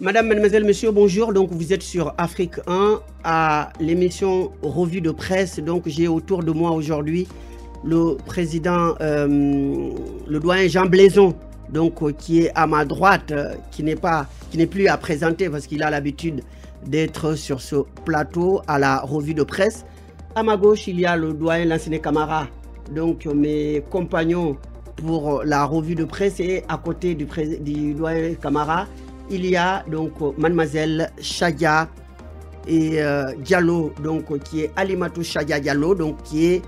Madame, mademoiselle, monsieur, bonjour. Donc, vous êtes sur Afrique 1 à l'émission Revue de presse. Donc, j'ai autour de moi aujourd'hui le président, le doyen Jean Blaison, donc qui est à ma droite, qui n'est plus à présenter parce qu'il a l'habitude d'être sur ce plateau à la Revue de presse. À ma gauche, il y a le doyen Lansine Camara, donc mes compagnons pour la Revue de presse, et à côté du doyen Camara, il y a donc mademoiselle Chadia et Diallo, donc qui est Alimatou Chadia Diallo, donc qui est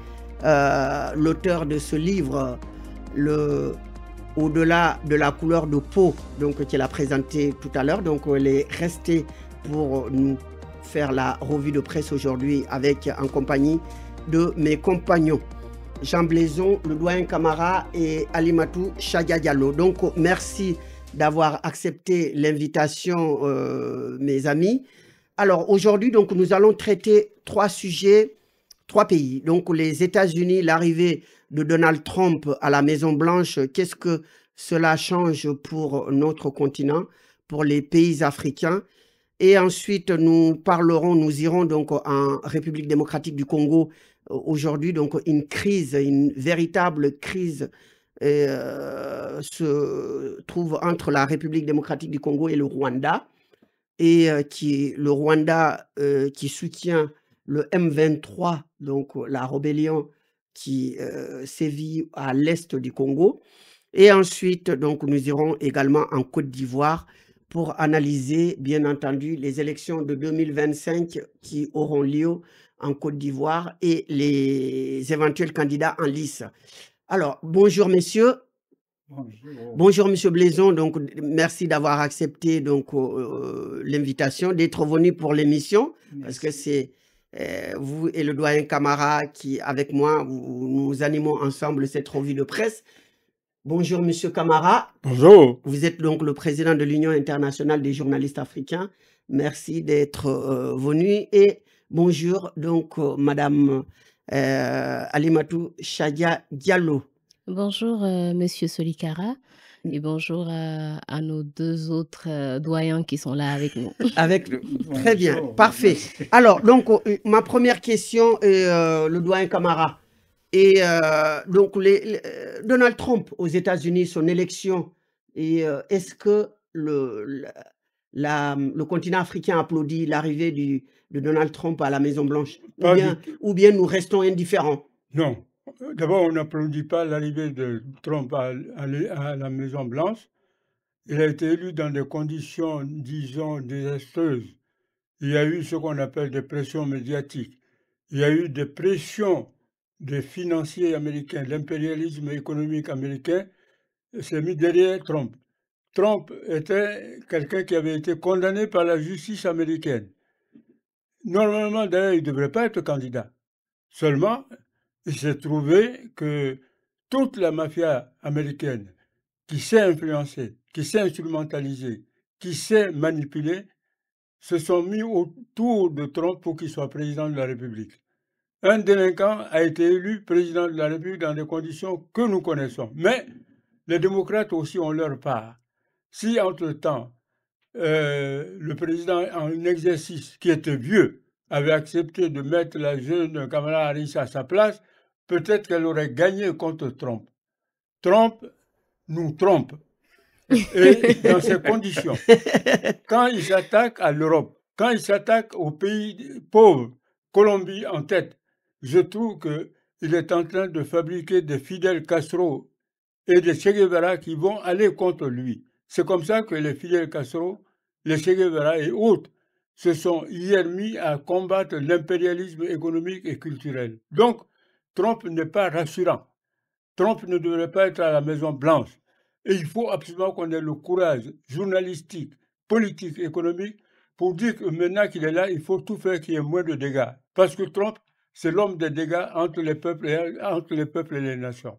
l'auteur de ce livre, Au-delà de la couleur de peau, donc qui l'a présenté tout à l'heure. Donc elle est restée pour nous faire la revue de presse aujourd'hui en compagnie de mes compagnons Jean Blaison, le doyen Camara et Alimatou Chadia Diallo. Donc merci d'avoir accepté l'invitation, mes amis. Alors aujourd'hui, donc nous allons traiter trois sujets, trois pays. Donc les États-Unis, l'arrivée de Donald Trump à la Maison-Blanche, qu'est-ce que cela change pour notre continent, pour les pays africains? Et ensuite, nous irons donc en République démocratique du Congo. Aujourd'hui, donc une véritable crise se trouve entre la République démocratique du Congo et le Rwanda, et le Rwanda qui soutient le M23, donc la rébellion qui sévit à l'est du Congo. Et ensuite, donc, nous irons également en Côte d'Ivoire pour analyser, bien entendu, les élections de 2025 qui auront lieu en Côte d'Ivoire et les éventuels candidats en lice. Alors, bonjour messieurs. Bonjour. Bonjour monsieur Blaison, donc merci d'avoir accepté donc l'invitation, d'être venu pour l'émission, parce que c'est vous et le doyen Camara qui, avec moi, nous animons ensemble cette revue de presse. Bonjour monsieur Camara. Bonjour. Vous êtes donc le président de l'Union internationale des journalistes africains. Merci d'être venu. Et bonjour donc madame Alimatou Chadia Diallo. Bonjour, monsieur Solikara, et bonjour à nos deux autres doyens qui sont là avec nous. Très bien, parfait. Alors, donc, ma première question est le doyen Camara. Et donc, Donald Trump aux États-Unis, son élection, et est-ce que le continent africain applaudit l'arrivée de Donald Trump à la Maison-Blanche, ou bien nous restons indifférents? Non. D'abord, on n'applaudit pas l'arrivée de Trump à la Maison-Blanche. Il a été élu dans des conditions, disons, désastreuses. Il y a eu ce qu'on appelle des pressions médiatiques. Il y a eu des pressions des financiers américains. L'impérialisme économique américain s'est mis derrière Trump. Trump était quelqu'un qui avait été condamné par la justice américaine. Normalement, d'ailleurs, il ne devrait pas être candidat. Seulement, il s'est trouvé que toute la mafia américaine qui s'est influencée, qui s'est instrumentalisée, qui s'est manipulée, se sont mis autour de Trump pour qu'il soit président de la République. Un délinquant a été élu président de la République dans des conditions que nous connaissons. Mais les démocrates aussi ont leur part. Si, entre-temps, le président en exercice, qui était vieux, avait accepté de mettre la jeune Kamala Harris à sa place, peut-être qu'elle aurait gagné contre Trump. Trump nous trompe. Et dans ces conditions, quand il s'attaque à l'Europe, quand il s'attaque aux pays pauvres, Colombie en tête, je trouve qu'il est en train de fabriquer des Fidel Castro et des Che Guevara qui vont aller contre lui. C'est comme ça que les Fidel Castro, les Che Guevara et autres se sont hier mis à combattre l'impérialisme économique et culturel. Donc, Trump n'est pas rassurant. Trump ne devrait pas être à la Maison-Blanche. Et il faut absolument qu'on ait le courage journalistique, politique, économique, pour dire que maintenant qu'il est là, il faut tout faire qu'il y ait moins de dégâts. Parce que Trump, c'est l'homme des dégâts entre les peuples et les nations.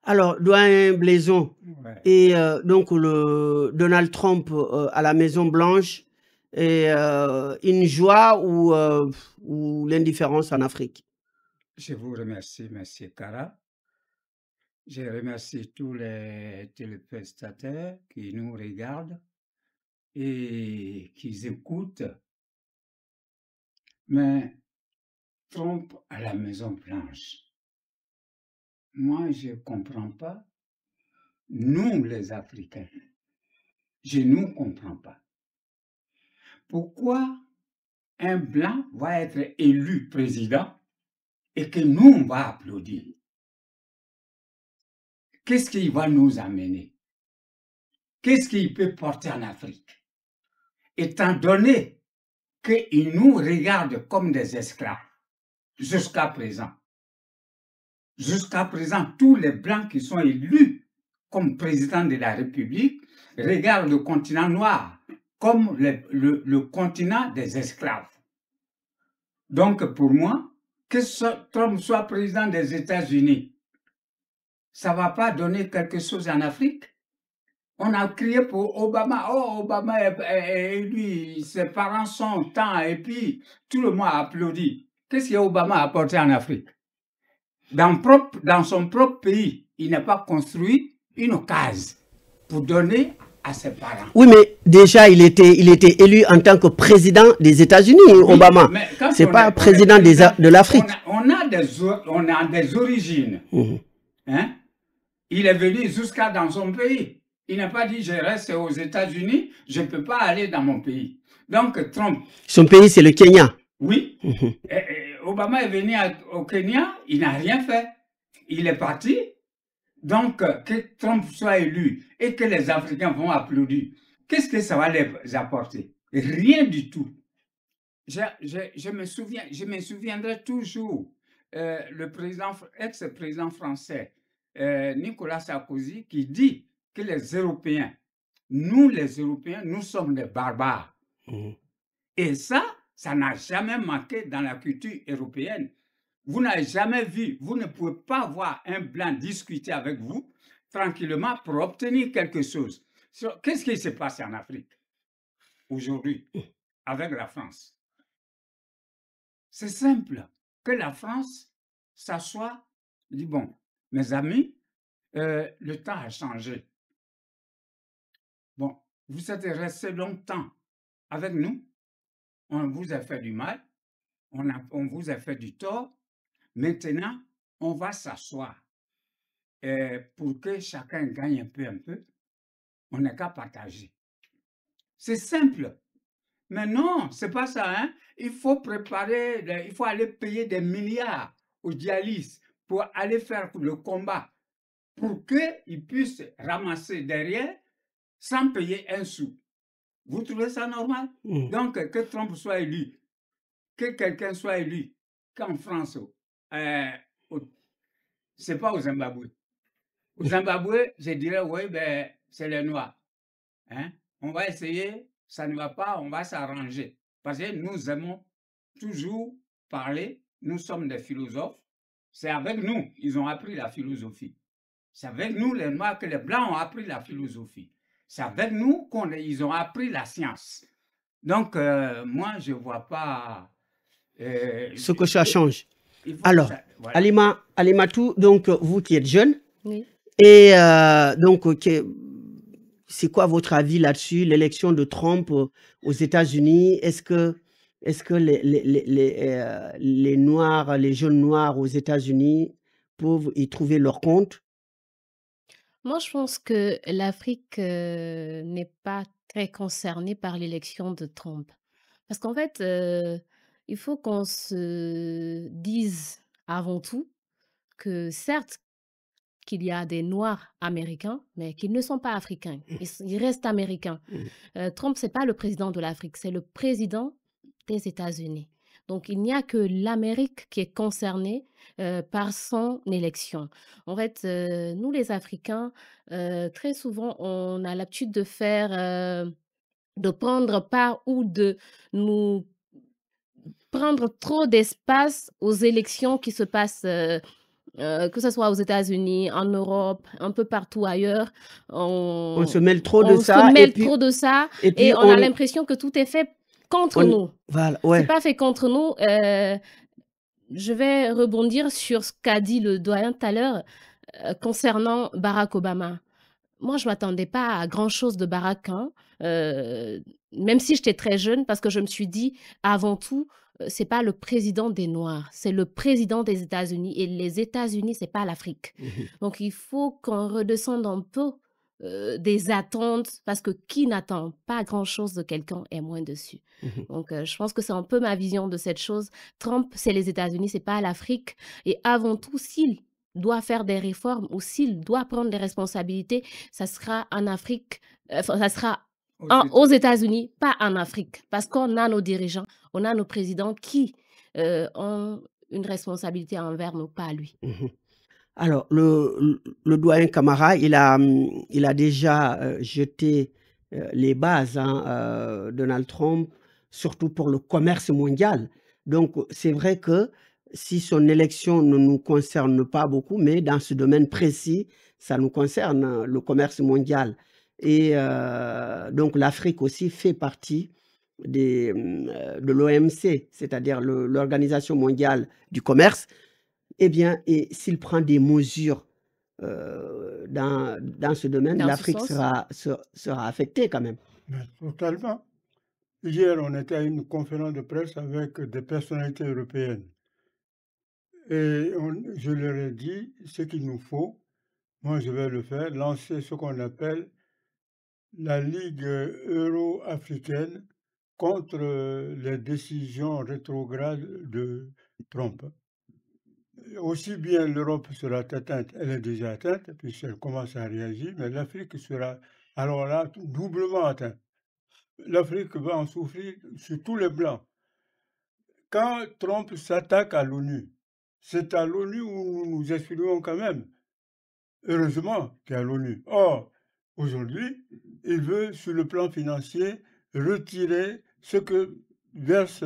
Alors, doyen Blaison, Ouais. et donc le Donald Trump à la Maison-Blanche, est une joie ou l'indifférence en Afrique? Je vous remercie, M. Kara. Je remercie tous les téléspectateurs qui nous regardent et qui écoutent. Mais Trump à la Maison-Blanche, moi, je ne comprends pas. Nous, les Africains, je ne comprends pas. Pourquoi un blanc va être élu président et que nous, on va applaudir? Qu'est-ce qu'il va nous amener? Qu'est-ce qu'il peut porter en Afrique? Étant donné qu'il nous regarde comme des esclaves jusqu'à présent. Jusqu'à présent, tous les blancs qui sont élus comme président de la République regardent le continent noir comme le continent des esclaves. Donc, pour moi, que Trump soit président des États-Unis, ça ne va pas donner quelque chose en Afrique. On a crié pour Obama. Oh, Obama est élu, ses parents sont tant, et puis tout le monde a applaudi. Qu'est-ce que Obama a apporté en Afrique? Dans son propre pays, il n'a pas construit une case pour donner à ses parents. Oui, mais déjà, il était élu en tant que président des États-Unis, oui, Obama. Ce n'est pas président de l'Afrique. On a des origines. Hein? Il est venu jusqu'à dans son pays. Il n'a pas dit, je reste aux États-Unis, je ne peux pas aller dans mon pays. Donc, Trump... Son pays, c'est le Kenya. Oui. Obama est venu au Kenya, il n'a rien fait. Il est parti. Donc, que Trump soit élu et que les Africains vont applaudir, qu'est-ce que ça va les apporter? Rien du tout. Je me souviendrai toujours, ex-président français, Nicolas Sarkozy, qui dit que les Européens, nous sommes des barbares. Et ça n'a jamais manqué dans la culture européenne. Vous n'avez jamais vu, vous ne pouvez pas voir un blanc discuter avec vous tranquillement pour obtenir quelque chose. Qu'est-ce qui se passe en Afrique aujourd'hui avec la France? C'est simple, que la France s'assoit et dit, bon, mes amis, le temps a changé. Bon, vous êtes restés longtemps avec nous, on vous a fait du mal, on vous a fait du tort. Maintenant, on va s'asseoir pour que chacun gagne un peu. On n'a qu'à partager. C'est simple. Mais non, c'est pas ça. Hein? Il faut il faut aller payer des milliards aux dialyses pour aller faire le combat pour qu'ils puissent ramasser derrière sans payer un sou. Vous trouvez ça normal? Donc, que Trump soit élu, que quelqu'un soit élu, qu'en France, c'est pas au Zimbabwe. Au Zimbabwe, je dirais, oui, ben, c'est les Noirs. Hein? On va essayer, ça ne va pas, on va s'arranger. Parce que nous aimons toujours parler, nous sommes des philosophes. C'est avec nous, ils ont appris la philosophie. C'est avec nous, les Noirs, que les Blancs ont appris la philosophie. C'est avec nous qu'ils ont appris la science. Donc, moi, je ne vois pas... ce que ça change. Alors, voilà. Alimatou, donc vous qui êtes jeune, oui. Et donc, c'est quoi votre avis là-dessus, l'élection de Trump aux États-Unis? Est-ce que les Noirs, les jeunes Noirs aux États-Unis peuvent y trouver leur compte? Moi, je pense que l'Afrique n'est pas très concernée par l'élection de Trump. Parce qu'en fait, il faut qu'on se dise avant tout que certes, qu'il y a des Noirs américains, mais qu'ils ne sont pas africains. Ils restent américains. Trump, ce n'est pas le président de l'Afrique, c'est le président des États-Unis. Donc, il n'y a que l'Amérique qui est concernée par son élection. En fait, nous, les Africains, très souvent, on a l'habitude de de prendre part ou de nous prendre trop d'espace aux élections qui se passent, que ce soit aux États-Unis, en Europe, un peu partout ailleurs. On se mêle trop de ça. On se mêle trop de ça et on a l'impression que tout est fait contre nous. Voilà, ouais. C'est pas fait contre nous. Je vais rebondir sur ce qu'a dit le doyen tout à l'heure concernant Barack Obama. moi, je ne m'attendais pas à grand-chose de Barack, hein, même si j'étais très jeune, parce que je me suis dit, avant tout, c'est pas le président des Noirs, c'est le président des États-Unis. Et les États-Unis, c'est pas l'Afrique. Donc, il faut qu'on redescende un peu des attentes, parce que qui n'attend pas grand-chose de quelqu'un est moins dessus. Donc, je pense que c'est un peu ma vision de cette chose. Trump, c'est les États-Unis, c'est pas l'Afrique. Et avant tout, s'il doit faire des réformes ou s'il doit prendre des responsabilités, ça sera en Afrique, ça sera aux États-Unis, pas en Afrique. Parce qu'on a nos dirigeants, on a nos présidents qui ont une responsabilité envers nous, pas lui. Alors, le doyen Camara, il a déjà jeté les bases, hein, Donald Trump, surtout pour le commerce mondial. Donc, c'est vrai que si son élection ne nous concerne pas beaucoup, mais dans ce domaine précis, ça nous concerne, le commerce mondial. Et donc, l'Afrique aussi fait partie de l'OMC, c'est-à-dire l'Organisation mondiale du commerce. Eh bien, et s'il prend des mesures dans ce domaine, l'Afrique sera affectée quand même. Mais totalement. Hier, on était à une conférence de presse avec des personnalités européennes. Et je leur ai dit ce qu'il nous faut, moi je vais le faire, lancer ce qu'on appelle la Ligue euro-africaine contre les décisions rétrogrades de Trump. Aussi bien l'Europe sera atteinte, elle est déjà atteinte, puisqu'elle commence à réagir, mais l'Afrique sera alors là doublement atteinte. L'Afrique va en souffrir sur tous les plans. Quand Trump s'attaque à l'ONU, c'est à l'ONU où nous nous exprimons quand même. Heureusement qu'il y a l'ONU. Or, aujourd'hui, il veut, sur le plan financier, retirer ce que versent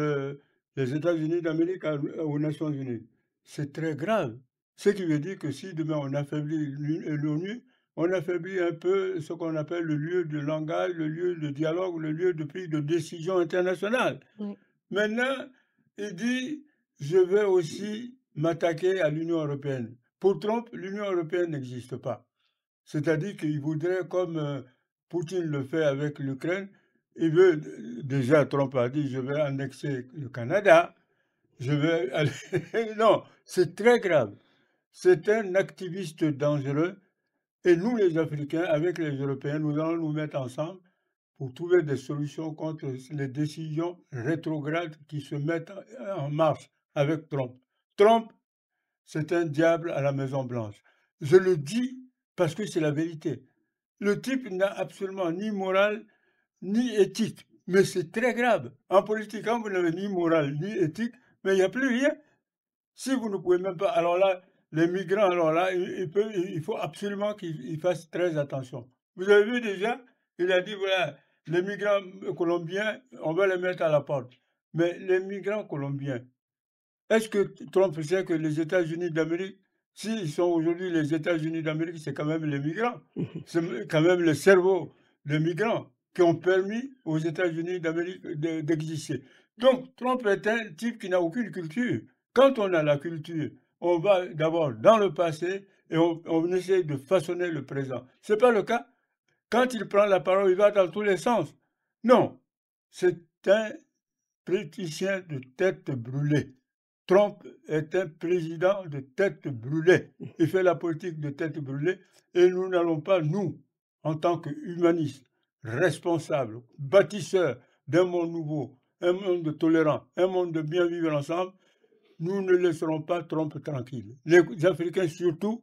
les États-Unis d'Amérique aux Nations Unies. C'est très grave. Ce qui veut dire que si demain on affaiblit l'ONU, on affaiblit un peu ce qu'on appelle le lieu de langage, le lieu de dialogue, le lieu de prise de décision internationale. Oui. Maintenant, il dit, je vais aussi m'attaquer à l'Union européenne. Pour Trump, l'Union européenne n'existe pas. C'est-à-dire qu'il voudrait, comme Poutine le fait avec l'Ukraine, il veut, déjà Trump a dit, je vais annexer le Canada, je vais aller... Non, c'est très grave. C'est un activiste dangereux. Et nous, les Africains, avec les Européens, nous allons nous mettre ensemble pour trouver des solutions contre les décisions rétrogrades qui se mettent en marche avec Trump. Trump, c'est un diable à la Maison-Blanche. Je le dis parce que c'est la vérité. Le type n'a absolument ni morale, ni éthique. Mais c'est très grave. En politique, quand vous n'avez ni morale, ni éthique, mais il n'y a plus rien. Si vous ne pouvez même pas... Alors là, les migrants, alors là, il faut absolument qu'ils fassent très attention. Vous avez vu déjà, il a dit, voilà, les migrants colombiens, on va les mettre à la porte. Mais les migrants colombiens, est-ce que Trump sait que les États-Unis d'Amérique, s'ils sont aujourd'hui les États-Unis d'Amérique, c'est quand même les migrants. C'est quand même le cerveau des migrants qui ont permis aux États-Unis d'Amérique d'exister. Donc, Trump est un type qui n'a aucune culture. Quand on a la culture, on va d'abord dans le passé et on essaie de façonner le présent. Ce n'est pas le cas. Quand il prend la parole, il va dans tous les sens. Non, c'est un politicien de tête brûlée. Trump est un président de tête brûlée. Il fait la politique de tête brûlée et nous n'allons pas, nous, en tant qu'humanistes, responsables, bâtisseurs d'un monde nouveau, un monde tolérant, un monde de bien vivre ensemble, nous ne laisserons pas Trump tranquille. Les Africains surtout,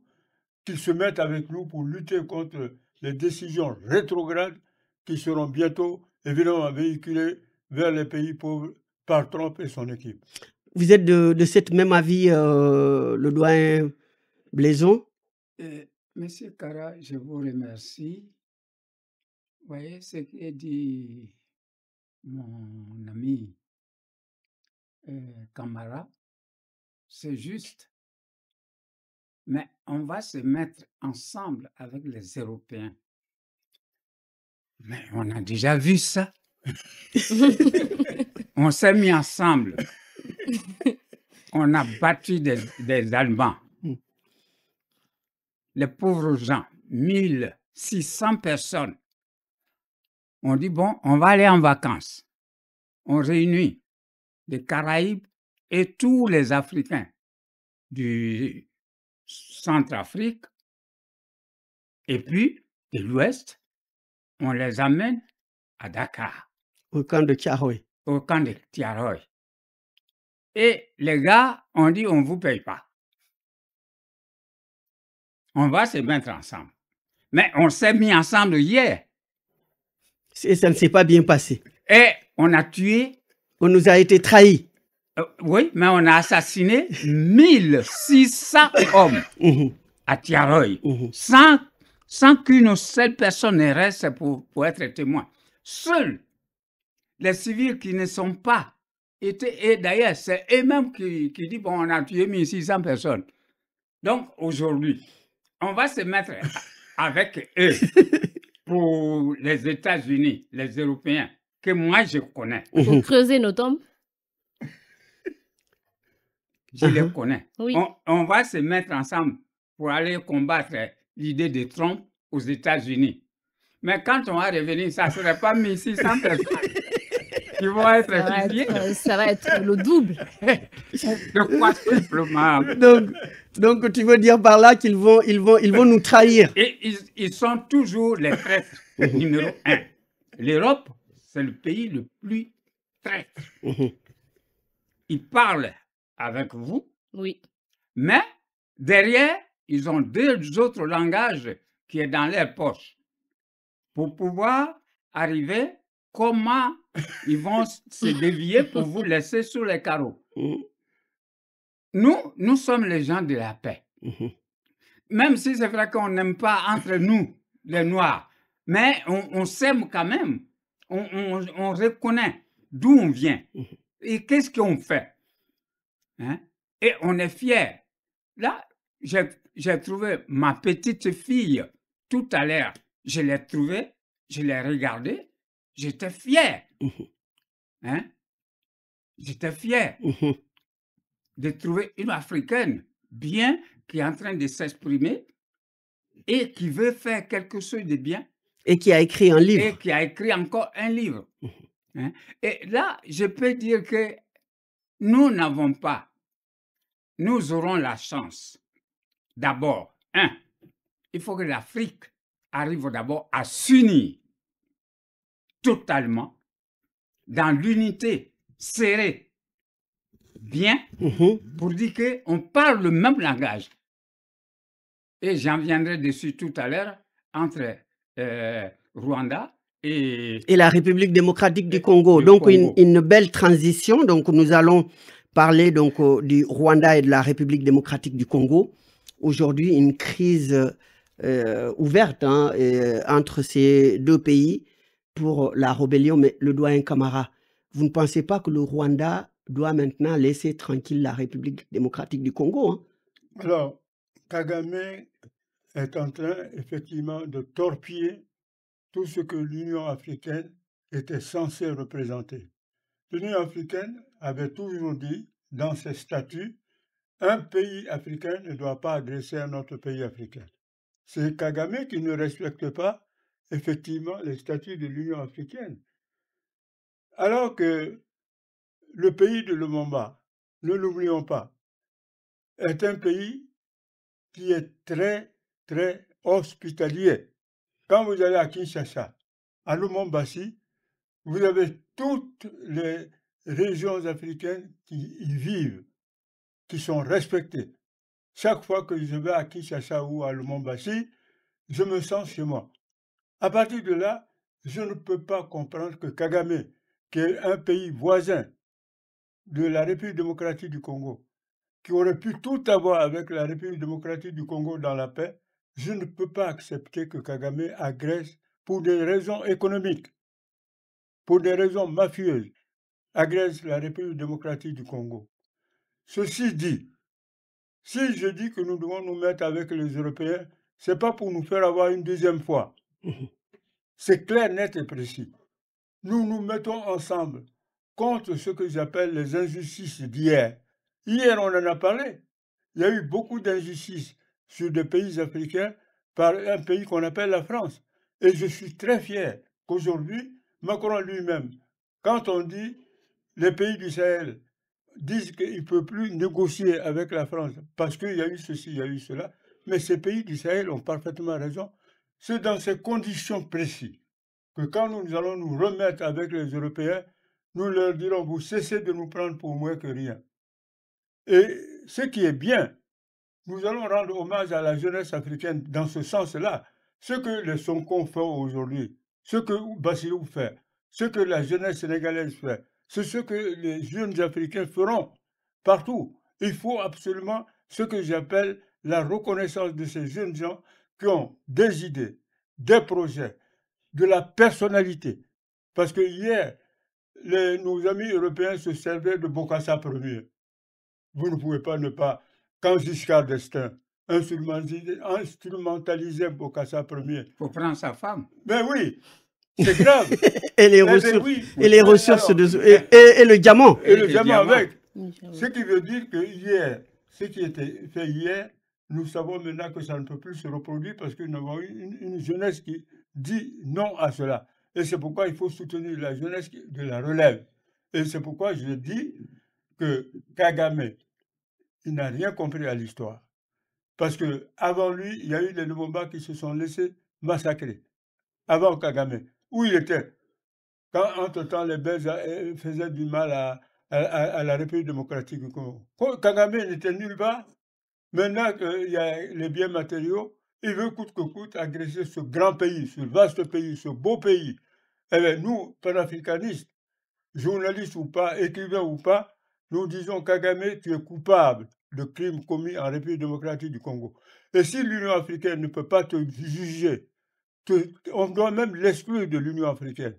qu'ils se mettent avec nous pour lutter contre les décisions rétrogrades qui seront bientôt évidemment véhiculées vers les pays pauvres par Trump et son équipe. Vous êtes de cet même avis, le doyen Blaison? Monsieur Kara, je vous remercie. Vous voyez ce qu'a dit mon ami Camara, c'est juste. Mais on va se mettre ensemble avec les Européens. Mais on a déjà vu ça. On s'est mis ensemble. On a battu des Allemands. Les pauvres gens, 1000 600 personnes. On dit, bon, on va aller en vacances. On réunit les Caraïbes et tous les Africains du Centrafrique et puis de l'Ouest, on les amène à Dakar, Au camp de Tiaroy. au camp de Tiaroy. Et les gars ont dit, on ne vous paye pas. On va se mettre ensemble. Mais on s'est mis ensemble hier. Et ça ne s'est pas bien passé. Et on a tué, On nous a été trahis. oui, mais on a assassiné 1600 hommes Mhm, à Tiaroy, mhm. sans qu'une seule personne ne reste pour être témoin. Seuls les civils qui ne sont pas été, et d'ailleurs, c'est eux-mêmes qui disent, bon, on a tué 1600 personnes. Donc, aujourd'hui, on va se mettre avec eux pour les États-Unis, les Européens, que moi, je connais. Pour creuser nos tombes. Je les connais. Oui. On va se mettre ensemble pour aller combattre l'idée de Trump aux États-Unis. Mais quand on va revenir, ça ne serait pas 1600 personnes qui vont être fusillées. Ça va être le double. De quoi simplement. Donc, tu veux dire par là qu'ils vont nous trahir. Et ils sont toujours les traîtres numéro 1. L'Europe, c'est le pays le plus traître. Ils parlent avec vous, Oui. mais derrière, ils ont deux autres langages qui sont dans leur poche pour pouvoir arriver comment ils vont se dévier pour vous laisser sous les carreaux. Nous sommes les gens de la paix. Même si c'est vrai qu'on n'aime pas entre nous, les Noirs, mais on s'aime quand même. On reconnaît d'où on vient et qu'est-ce qu'on fait. Hein? Et on est fiers. Là, j'ai trouvé ma petite fille tout à l'heure. Je l'ai trouvée, je l'ai regardée, j'étais fier. Hein? J'étais fier de trouver une Africaine bien qui est en train de s'exprimer et qui veut faire quelque chose de bien. Et qui a écrit un livre. Et qui a écrit encore un livre. Hein? Et là, je peux dire que nous n'avons pas, nous aurons la chance. D'abord, il faut que l'Afrique arrive d'abord à s'unir totalement dans l'unité serrée, bien, pour dire qu'on parle le même langage. Et j'en viendrai dessus tout à l'heure entre Rwanda et la République démocratique du Congo. Donc, une belle transition. Donc, nous allons parler donc, du Rwanda et de la République démocratique du Congo. Aujourd'hui, une crise ouverte entre ces deux pays pour la rébellion. Mais le doyen Camara, vous ne pensez pas que le Rwanda doit maintenant laisser tranquille la République démocratique du Congo, hein? Alors, Kagame est en train effectivement de torpiller tout ce que l'Union africaine était censée représenter. L'Union africaine avait toujours dit dans ses statuts, un pays africain ne doit pas agresser un autre pays africain. C'est Kagame qui ne respecte pas effectivement les statuts de l'Union africaine. Alors que le pays de Lumumba, ne l'oublions pas, est un pays qui est très, très hospitalier. Quand vous allez à Kinshasa, à Lubumbashi, vous avez toutes les régions africaines qui y vivent, qui sont respectées. Chaque fois que je vais à Kinshasa ou à Lubumbashi, je me sens chez moi. À partir de là, je ne peux pas comprendre que Kagame, qui est un pays voisin de la République démocratique du Congo, qui aurait pu tout avoir avec la République démocratique du Congo dans la paix, je ne peux pas accepter que Kagame agresse pour des raisons économiques, pour des raisons mafieuses, agresse la République démocratique du Congo. Ceci dit, si je dis que nous devons nous mettre avec les Européens, ce n'est pas pour nous faire avoir une deuxième fois. C'est clair, net et précis. Nous nous mettons ensemble contre ce que j'appelle les injustices d'hier. Hier, on en a parlé. Il y a eu beaucoup d'injustices sur des pays africains par un pays qu'on appelle la France. Et je suis très fier qu'aujourd'hui, Macron lui-même, quand on dit les pays du Sahel disent qu'il ne peut plus négocier avec la France parce qu'il y a eu ceci, il y a eu cela, mais ces pays du Sahel ont parfaitement raison. C'est dans ces conditions précises que quand nous allons nous remettre avec les Européens, nous leur dirons, vous cessez de nous prendre pour moins que rien. Et ce qui est bien, nous allons rendre hommage à la jeunesse africaine dans ce sens-là. Ce que les Sonko font aujourd'hui, ce que Bassirou fait, ce que la jeunesse sénégalaise fait, c'est ce que les jeunes Africains feront partout. Il faut absolument ce que j'appelle la reconnaissance de ces jeunes gens qui ont des idées, des projets, de la personnalité. Parce que hier, nos amis européens se servaient de Bokassa Premier. Vous ne pouvez pas ne pas, quand Giscard d'Estaing instrumentalisait Bokassa Premier. Il faut prendre sa femme. Ben oui, c'est grave. Et les ressources, et les ressources et le diamant. Et le diamant avec. Oui, Ce qui veut dire que hier, ce qui était fait hier, nous savons maintenant que ça ne peut plus se reproduire parce que nous avons une jeunesse qui dit non à cela. Et c'est pourquoi il faut soutenir la jeunesse de la relève. Et c'est pourquoi je dis que Kagame, il n'a rien compris à l'histoire. Parce qu'avant lui, il y a eu les Lumumba qui se sont laissés massacrer. Avant Kagame. Où il était? Quand, entre-temps, les Belges faisaient du mal à la République démocratique du Congo. Kagame n'était nulle part. Maintenant qu'il y a les biens matériaux, il veut coûte que coûte agresser ce grand pays, ce vaste pays, ce beau pays. Eh bien, nous, panafricanistes, journalistes ou pas, écrivains ou pas, nous disons Kagame, tu es coupable de crimes commis en République démocratique du Congo. Et si l'Union africaine ne peut pas te juger, on doit même l'exclure de l'Union africaine.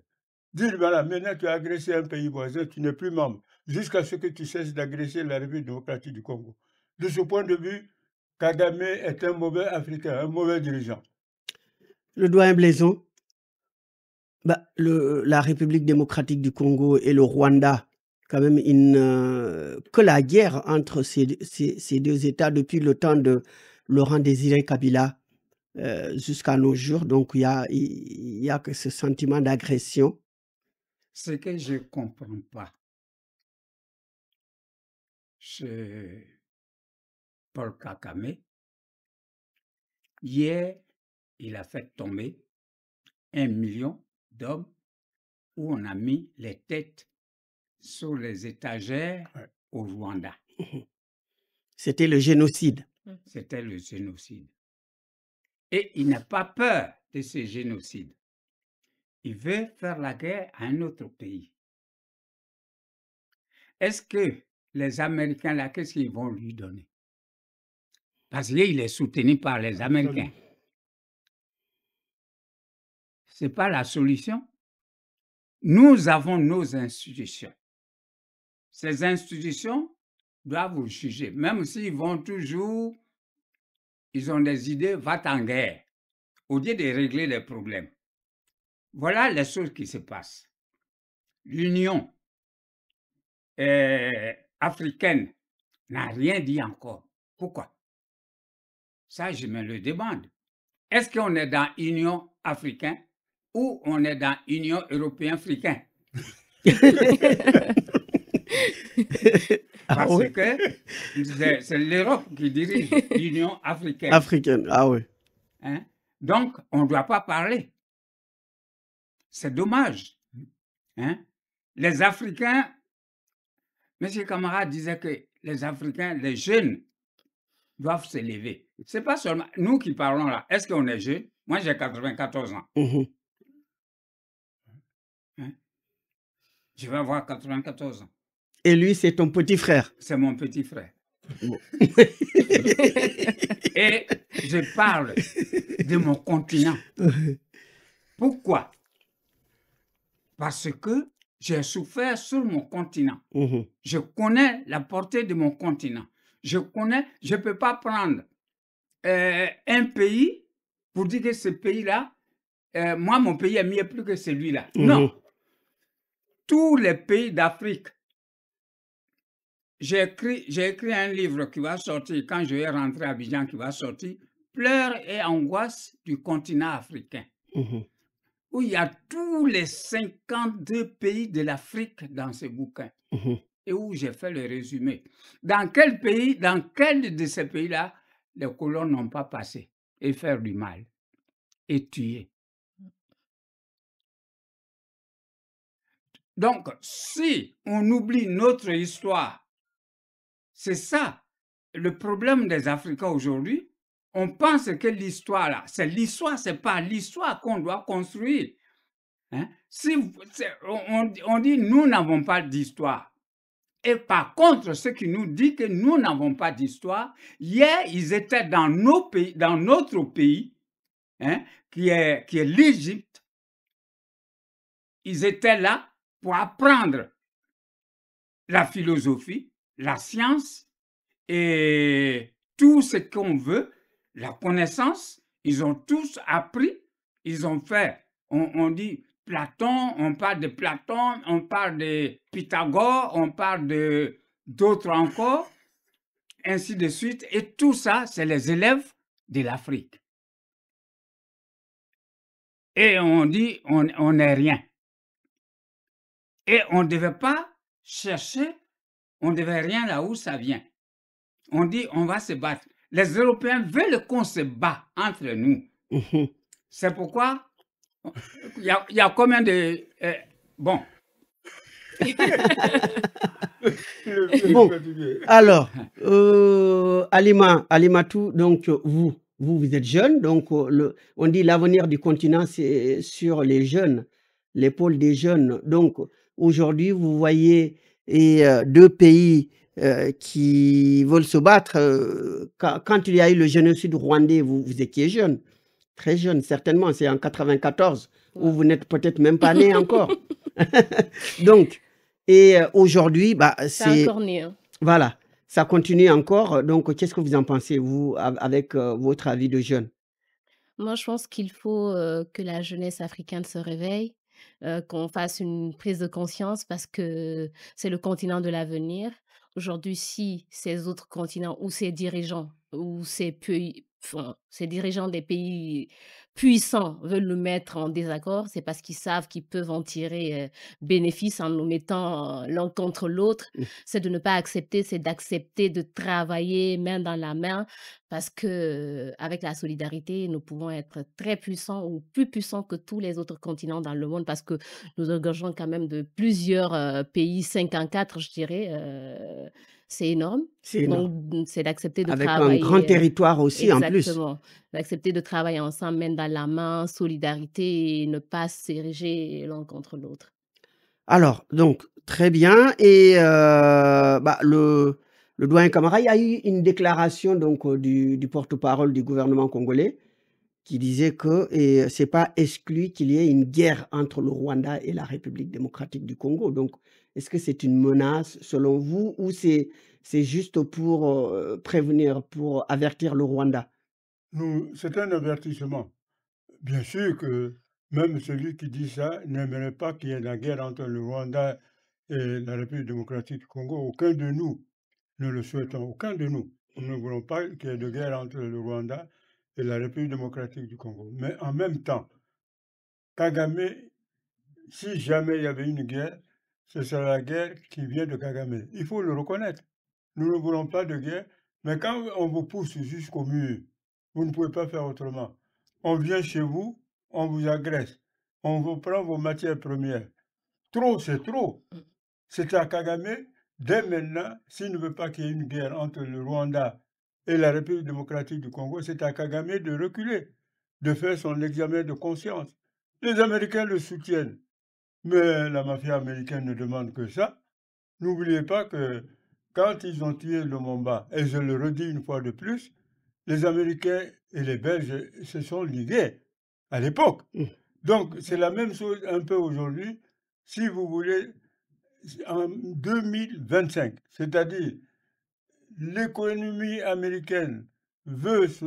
Dire, voilà, maintenant tu as agressé un pays voisin, tu n'es plus membre, jusqu'à ce que tu cesses d'agresser la République démocratique du Congo. De ce point de vue, Kagame est un mauvais Africain, un mauvais dirigeant. Le doyen Blaison, la République démocratique du Congo et le Rwanda, quand même, que la guerre entre ces deux États depuis le temps de Laurent Désiré Kabila jusqu'à nos jours. Donc, il y a que ce sentiment d'agression. Ce que je ne comprends pas, c'est Paul Kagame. Hier, il a fait tomber 1 million d'hommes où on a mis les têtes sur les étagères au Rwanda. C'était le génocide. C'était le génocide. Et il n'a pas peur de ce génocide. Il veut faire la guerre à un autre pays. Est-ce que les Américains, là, qu'est-ce qu'ils vont lui donner? Parce qu'il est soutenu par les Américains. Ce n'est pas la solution. Nous avons nos institutions. Ces institutions doivent vous juger. Même s'ils vont toujours, ils ont des idées, va en guerre, au lieu de régler les problèmes. Voilà les choses qui se passent. L'Union africaine n'a rien dit encore. Pourquoi? Ça, je me le demande. Est-ce qu'on est dans l'Union africaine ou on est dans l'Union européenne-africaine? Parce que c'est l'Europe qui dirige l'Union africaine. Africaine, ah oui. Hein? Donc, on ne doit pas parler. C'est dommage. Hein? Les Africains, M. Camara disait que les Africains, les jeunes, doivent se lever. Ce n'est pas seulement nous qui parlons là. Est-ce qu'on est jeunes? Moi, j'ai 94 ans. Hein? Je vais avoir 94 ans. Et lui, c'est ton petit frère? C'est mon petit frère. Et je parle de mon continent. Pourquoi? Parce que j'ai souffert sur mon continent. Je connais la portée de mon continent. Je ne peux pas prendre un pays pour dire que ce pays-là, moi, mon pays est mieux plus que celui-là. Non. Tous les pays d'Afrique, j'ai écrit un livre qui va sortir, quand je vais rentrer à Abidjan, qui va sortir, pleurs et angoisses du continent africain, où il y a tous les 52 pays de l'Afrique dans ce bouquin, et où j'ai fait le résumé. Dans quel pays, dans quel de ces pays-là, les colons n'ont pas passé et faire du mal et tuer? Donc, si on oublie notre histoire, c'est ça le problème des Africains aujourd'hui. On pense que l'histoire, là, c'est l'histoire, c'est pas l'histoire qu'on doit construire. Hein? Si on dit nous n'avons pas d'histoire. Et par contre, ce qui nous dit que nous n'avons pas d'histoire, hier, ils étaient dans nos pays, dans notre pays, hein, qui est l'Égypte. Ils étaient là pour apprendre la philosophie, la science et tout ce qu'on veut, la connaissance. Ils ont tous appris, ils ont fait, on dit Platon, on parle de Platon, on parle de Pythagore, on parle d'autres encore, ainsi de suite. Et tout ça, c'est les élèves de l'Afrique. Et on dit, on n'est rien. Et on ne devait pas chercher, on ne devait rien là où ça vient. On dit, on va se battre. Les Européens veulent qu'on se batte entre nous. C'est pourquoi il y a combien de... bon. Bon, alors, Alimatou, donc vous êtes jeune, donc on dit l'avenir du continent, c'est sur les jeunes, l'épaule des jeunes. Donc aujourd'hui, vous voyez deux pays qui veulent se battre. Quand il y a eu le génocide rwandais, vous étiez jeune, très jeune, certainement, c'est en 94, où vous n'êtes peut-être même pas né encore. Donc, et aujourd'hui, bah, c'est encore né. Hein. Voilà, ça continue encore. Donc, qu'est-ce que vous en pensez, vous, avec votre avis de jeune? Moi, je pense qu'il faut que la jeunesse africaine se réveille, qu'on fasse une prise de conscience parce que c'est le continent de l'avenir. Aujourd'hui, si ces autres continents ou ces dirigeants ou ces dirigeants des pays puissants veulent nous mettre en désaccord, c'est parce qu'ils savent qu'ils peuvent en tirer bénéfice en nous mettant l'un contre l'autre. C'est de ne pas accepter, c'est d'accepter de travailler main dans la main parce que avec la solidarité, nous pouvons être très puissants ou plus puissants que tous les autres continents dans le monde parce que nous engagons quand même de plusieurs pays, 54, je dirais. C'est énorme. C'est énorme. Donc, c'est d'accepter de Avec travailler. un grand territoire aussi en plus. Exactement. D'accepter de travailler ensemble, main dans la main, solidarité et ne pas s'ériger l'un contre l'autre. Alors, donc, très bien. Et bah, le doyen Camara, il y a eu une déclaration donc, du porte-parole du gouvernement congolais qui disait que ce n'est pas exclu qu'il y ait une guerre entre le Rwanda et la République démocratique du Congo. Donc, est-ce que c'est une menace selon vous ou c'est juste pour prévenir, pour avertir le Rwanda? C'est un avertissement. Bien sûr que même celui qui dit ça n'aimerait pas qu'il y ait la guerre entre le Rwanda et la République démocratique du Congo. Aucun de nous ne le souhaitons, aucun de nous. Nous ne voulons pas qu'il y ait de guerre entre le Rwanda et la République démocratique du Congo. Mais en même temps, Kagame, si jamais il y avait une guerre, ce sera la guerre qui vient de Kagame. Il faut le reconnaître. Nous ne voulons pas de guerre, mais quand on vous pousse jusqu'au mur, vous ne pouvez pas faire autrement. On vient chez vous, on vous agresse, on vous prend vos matières premières. Trop, c'est trop. C'est à Kagame, dès maintenant, s'il ne veut pas qu'il y ait une guerre entre le Rwanda et la République démocratique du Congo, c'est à Kagame de reculer, de faire son examen de conscience. Les Américains le soutiennent, mais la mafia américaine ne demande que ça. N'oubliez pas que quand ils ont tué Lumumba, et je le redis une fois de plus, les Américains et les Belges se sont ligués à l'époque. Donc, c'est la même chose un peu aujourd'hui, si vous voulez, en 2025. C'est-à-dire, l'économie américaine veut se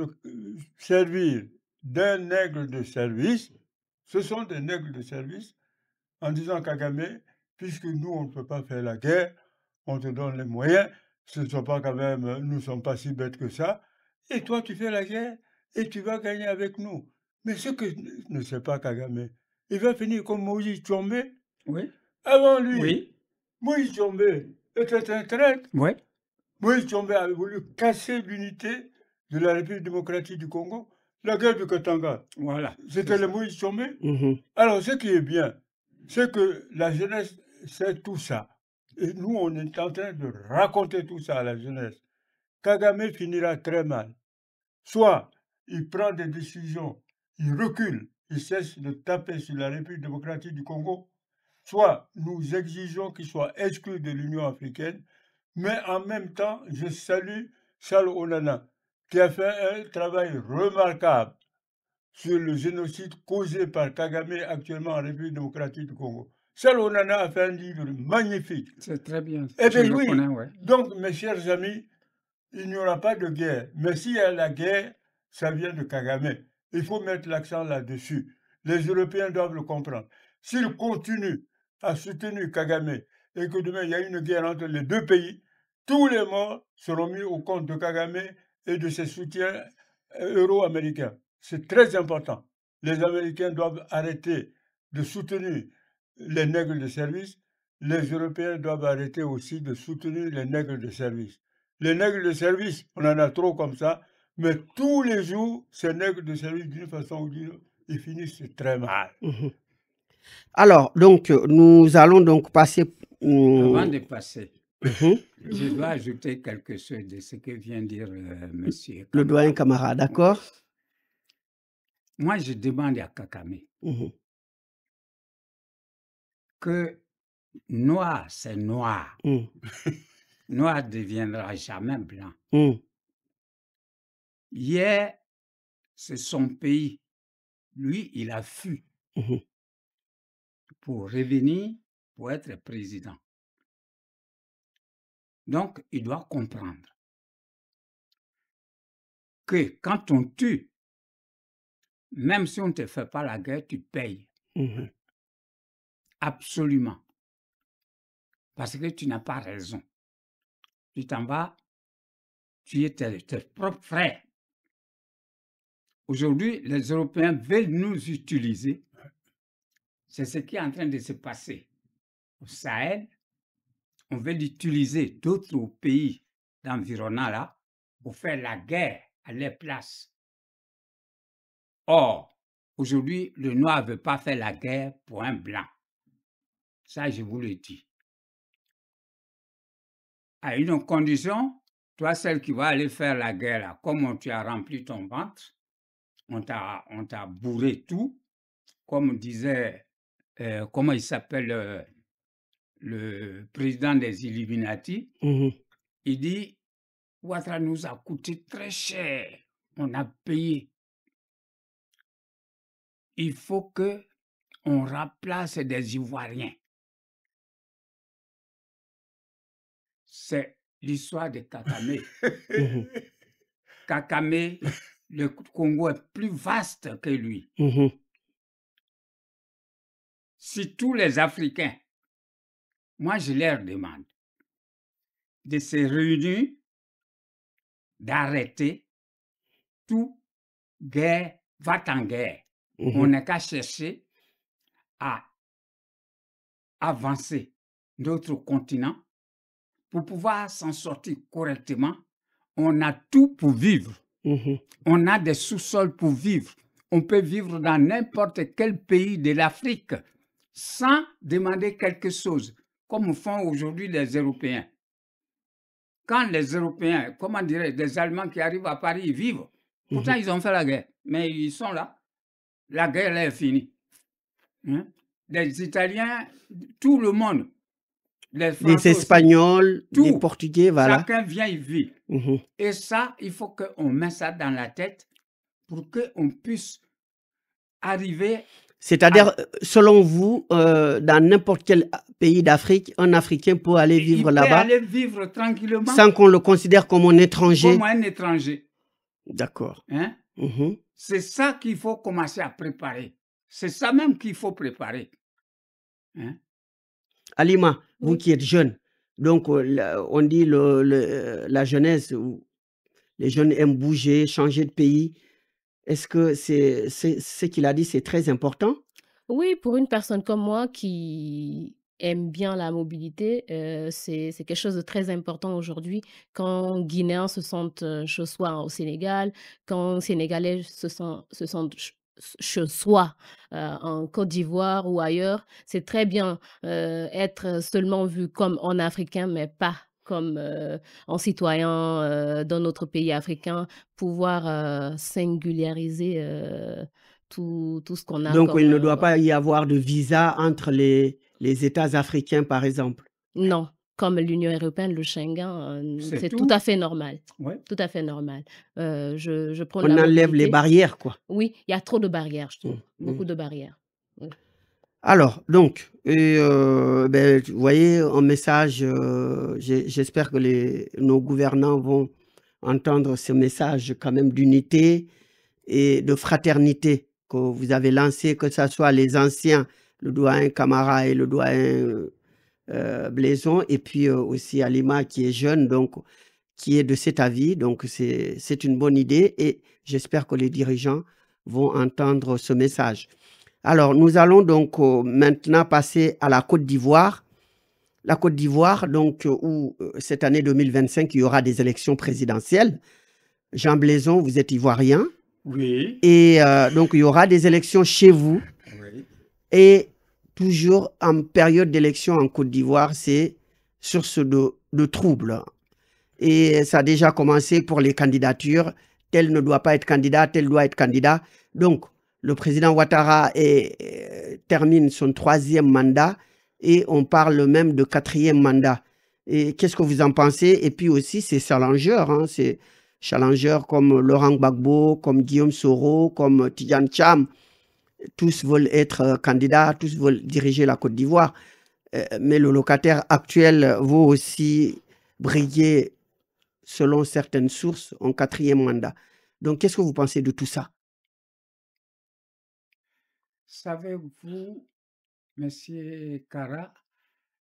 servir d'un aigle de service. Ce sont des nègres de service en disant Kagame, puisque nous, on ne peut pas faire la guerre, on te donne les moyens, ce ne sont pas quand même, nous ne sommes pas si bêtes que ça, et toi, tu fais la guerre, et tu vas gagner avec nous. Mais ce que ne sait pas Kagame, il va finir comme Moïse Tchombe. Oui. Avant lui, Oui. Moïse Tchombe était un traître. Oui. Moïse Tchombe avait voulu casser l'unité de la République démocratique du Congo. La guerre du Katanga, Voilà. c'était le Moïse Tchombe. Mhm. Alors, ce qui est bien, c'est que la jeunesse sait tout ça. Et nous, on est en train de raconter tout ça à la jeunesse. Kagame finira très mal. Soit il prend des décisions, il recule, il cesse de taper sur la République démocratique du Congo, soit nous exigeons qu'il soit exclu de l'Union africaine, mais en même temps, je salue Charles Onana, qui a fait un travail remarquable sur le génocide causé par Kagame actuellement en République démocratique du Congo. Charles Onana a fait un livre magnifique. C'est très bien. Eh bien Je le oui, connais, ouais. donc mes chers amis, il n'y aura pas de guerre. Mais s'il y a la guerre, ça vient de Kagame. Il faut mettre l'accent là-dessus. Les Européens doivent le comprendre. S'ils continuent à soutenir Kagame et que demain il y a une guerre entre les deux pays, tous les morts seront mis au compte de Kagame et de ses soutiens euro-américains. C'est très important. Les Américains doivent arrêter de soutenir les nègres de service. Les Européens doivent arrêter aussi de soutenir les nègres de service. Les nègres de service, on en a trop comme ça, mais tous les jours, ces nègres de service, d'une façon ou d'une autre, ils finissent très mal. Mhm. Alors, donc, nous allons donc passer... Avant de passer, Mhm. je dois ajouter quelque chose de ce que vient de dire monsieur. Le doyen Camara, d'accord? Moi, je demande à Kagame Mhm. que noir, c'est noir. Mhm. Noir ne deviendra jamais blanc. Mhm. Hier, c'est son pays. Lui, il a fui Mhm. pour revenir, pour être président. Donc, il doit comprendre que quand on tue, même si on ne te fait pas la guerre, tu payes. Mhm. Absolument. Parce que tu n'as pas raison. Tu t'en vas tuer tes propres frères. Aujourd'hui, les Européens veulent nous utiliser. C'est ce qui est en train de se passer au Sahel. On veut utiliser d'autres pays d'environnement là pour faire la guerre à leur place. Or, aujourd'hui, le noir ne veut pas faire la guerre pour un blanc. Ça, je vous le dis. À une condition, toi, celle qui va aller faire la guerre là, comme tu as rempli ton ventre, on t'a bourré tout, comme disait, comment il s'appelle le président des Illuminati, Mhm. il dit, Ouattara nous a coûté très cher, on a payé. Il faut que on remplace des Ivoiriens. C'est l'histoire de Kagame. Mhm. Kagame, le Congo est plus vaste que lui. Mhm. Si tous les Africains, moi je leur demande de se réunir, d'arrêter tout guerre, va-t-en-guerre. Mhm. On n'a qu'à chercher à avancer notre continent pour pouvoir s'en sortir correctement. On a tout pour vivre. Mhm. On a des sous-sols pour vivre. On peut vivre dans n'importe quel pays de l'Afrique sans demander quelque chose, comme font aujourd'hui les Européens. Quand les Européens, comment dirais des Allemands qui arrivent à Paris, ils vivent. Pourtant, ils ont fait la guerre, mais ils sont là. La guerre là, est finie. Hein? Les Italiens, tout le monde, les Français Les aussi, Espagnols, les tout. Portugais, voilà. Chacun vient y vivre. Mhm. Et ça, il faut qu'on mette ça dans la tête pour qu'on puisse arriver. C'est-à-dire, selon vous, dans n'importe quel pays d'Afrique, un Africain peut aller vivre Il peut là-bas aller vivre tranquillement sans qu'on le considère comme un étranger. comme un étranger. D'accord. Hein? Mhm. C'est ça qu'il faut commencer à préparer. C'est ça même qu'il faut préparer. Hein? Halima, vous Oui. qui êtes jeune, donc on dit la jeunesse, les jeunes aiment bouger, changer de pays. Est-ce que ce qu'il a dit, c'est très important? Oui, pour une personne comme moi qui aime bien la mobilité, c'est quelque chose de très important aujourd'hui. Quand Guinéens se sentent, chez soi au Sénégal, quand Sénégalais se sentent chez soi, en Côte d'Ivoire ou ailleurs, c'est très bien, être seulement vu comme en Africain, mais pas comme, en citoyen, d'un autre pays africain, pouvoir, singulariser, tout ce qu'on a Donc, il comme, ne doit pas y avoir de visa entre les États africains, par exemple? non, comme l'Union européenne, le Schengen, C'est c'est tout tout. à fait normal, Oui. tout à fait normal. Je prône On la enlève les mobilité. barrières, quoi. Oui, il y a trop de barrières, je Mmh, trouve, mmh. beaucoup de barrières. Oui. Alors, donc, vous voyez, un message, j'espère que nos gouvernants vont entendre ce message quand même d'unité et de fraternité que vous avez lancé, que ce soit les anciens, le doyen Camara et le doyen Blaison, et puis aussi Alima qui est jeune, donc qui est de cet avis. Donc, c'est une bonne idée et j'espère que les dirigeants vont entendre ce message. Alors, nous allons donc maintenant passer à la Côte d'Ivoire. La Côte d'Ivoire, donc, où cette année 2025, il y aura des élections présidentielles. Jean Blaison, vous êtes ivoirien. Oui. Et donc, il y aura des élections chez vous. Oui. Et toujours en période d'élection en Côte d'Ivoire, c'est source de troubles. Et ça a déjà commencé pour les candidatures. Tel ne doit pas être candidat, tel doit être candidat. Donc, le président Ouattara termine son 3e mandat et on parle même de 4e mandat. Et qu'est-ce que vous en pensez? Et puis aussi, ces challengeurs, hein, ces challengeurs comme Laurent Gbagbo, comme Guillaume Soro, comme Tidjane Cham, tous veulent être candidats, tous veulent diriger la Côte d'Ivoire. Mais le locataire actuel veut aussi briller, selon certaines sources, en 4e mandat. Donc, qu'est-ce que vous pensez de tout ça? Savez-vous, Monsieur Kara,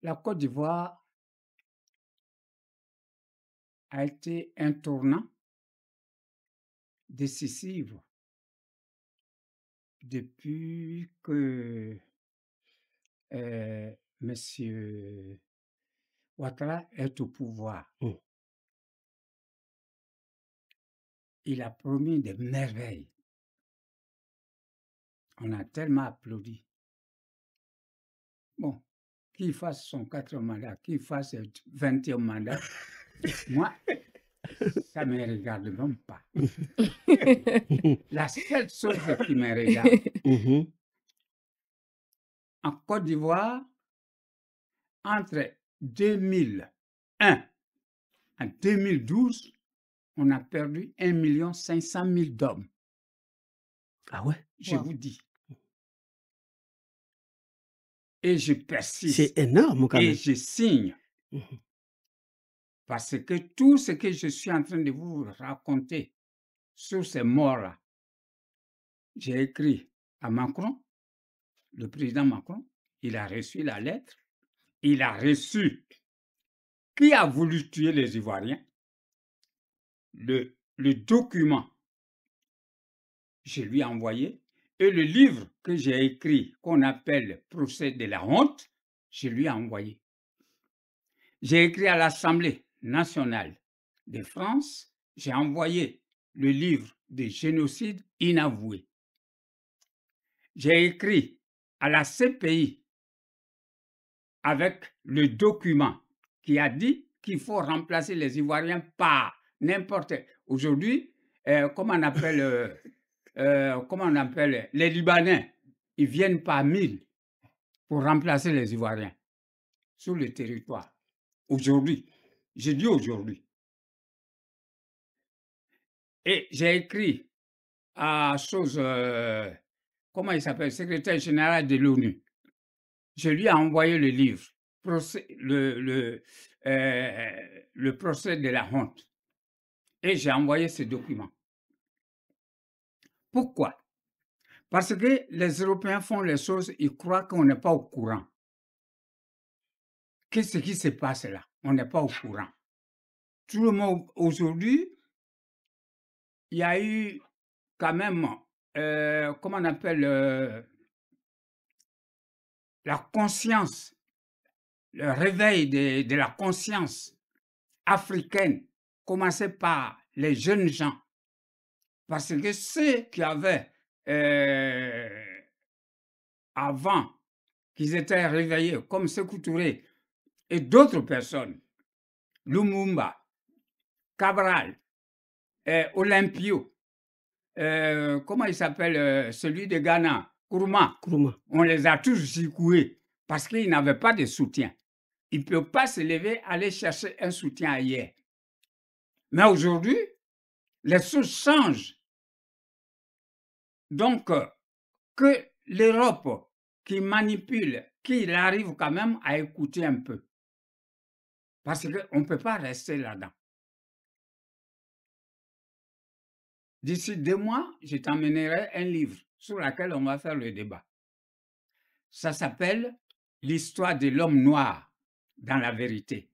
la Côte d'Ivoire a été un tournant décisif depuis que Monsieur Ouattara est au pouvoir. Mmh. Il a promis des merveilles. On a tellement applaudi. Bon, qu'il fasse son 4e mandat, qu'il fasse le 20e mandat, moi, ça ne me regarde même pas. La seule chose qui me regarde, Mhm. en Côte d'Ivoire, entre 2001 et 2012, on a perdu 1 500 000 d'hommes. Ah ouais? Je Wow. vous dis. Et je persiste. C'est énorme quand Et même. je signe. Mhm. Parce que tout ce que je suis en train de vous raconter sur ces morts-là, j'ai écrit à Macron, le président Macron, il a reçu la lettre, il a reçu qui a voulu tuer les Ivoiriens, le document, je lui ai envoyé, et le livre que j'ai écrit, qu'on appelle Procès de la honte, je lui ai envoyé. J'ai écrit à l'Assemblée nationale de France, j'ai envoyé le livre de génocide inavoué. J'ai écrit à la CPI avec le document qui a dit qu'il faut remplacer les Ivoiriens par n'importe. Aujourd'hui, comment on appelle les Libanais, ils viennent par 1000 pour remplacer les Ivoiriens sur le territoire. Aujourd'hui, j'ai dit aujourd'hui. Et j'ai écrit à comment il s'appelle, secrétaire général de l'ONU. Je lui ai envoyé le livre, le procès de la honte. Et j'ai envoyé ce document. Pourquoi? Parce que les Européens font les choses, ils croient qu'on n'est pas au courant. Qu'est-ce qui se passe là? On n'est pas au courant. Tout le monde, aujourd'hui, il y a eu quand même, comment on appelle, la conscience, le réveil de la conscience africaine, commençait par les jeunes gens. Parce que ceux qui avaient avant, qu'ils étaient réveillés, comme Sékou Touré et d'autres personnes, Lumumba, Cabral, Olympio, comment il s'appelle, celui de Ghana, Nkrumah, on les a tous secoués parce qu'ils n'avaient pas de soutien. Ils ne peuvent pas se lever, aller chercher un soutien ailleurs. Mais aujourd'hui, les choses changent. Donc, que l'Europe qui manipule, qu'il arrive quand même à écouter un peu. Parce qu'on ne peut pas rester là-dedans. D'ici 2 mois, je t'emmènerai un livre sur lequel on va faire le débat. Ça s'appelle « L'histoire de l'homme noir dans la vérité ».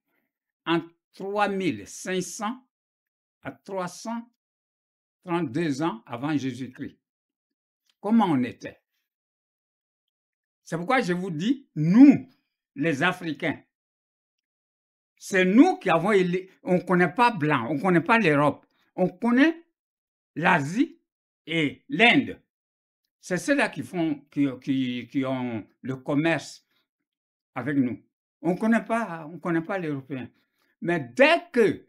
En 3500 à 332 ans avant Jésus-Christ. Comment on était? C'est pourquoi je vous dis, nous, les Africains, c'est nous qui avons... On ne connaît pas blanc, on ne connaît pas l'Europe, on connaît l'Asie et l'Inde. C'est ceux-là qui ont le commerce avec nous. On ne connaît pas les Européens. Mais dès que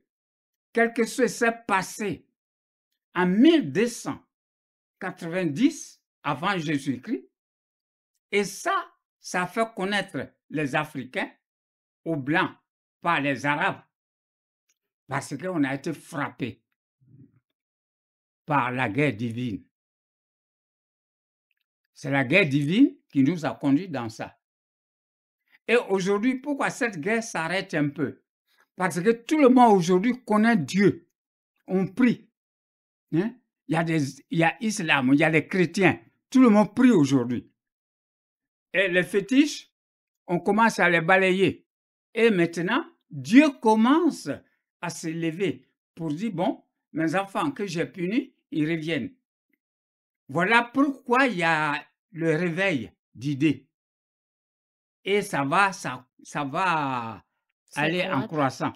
quelque chose s'est passé en 1290 avant Jésus-Christ, et ça a fait connaître les Africains aux Blancs par les Arabes, parce qu'on a été frappé par la guerre divine. C'est la guerre divine qui nous a conduits dans ça. Et aujourd'hui, pourquoi cette guerre s'arrête un peu? Parce que tout le monde aujourd'hui connaît Dieu. On prie. Hein? Il y a l'islam, il y a les chrétiens. Tout le monde prie aujourd'hui. Et les fétiches, on commence à les balayer. Et maintenant, Dieu commence à se lever pour dire, bon, mes enfants que j'ai punis, ils reviennent. Voilà pourquoi il y a le réveil d'idées. Et ça va aller en croissant.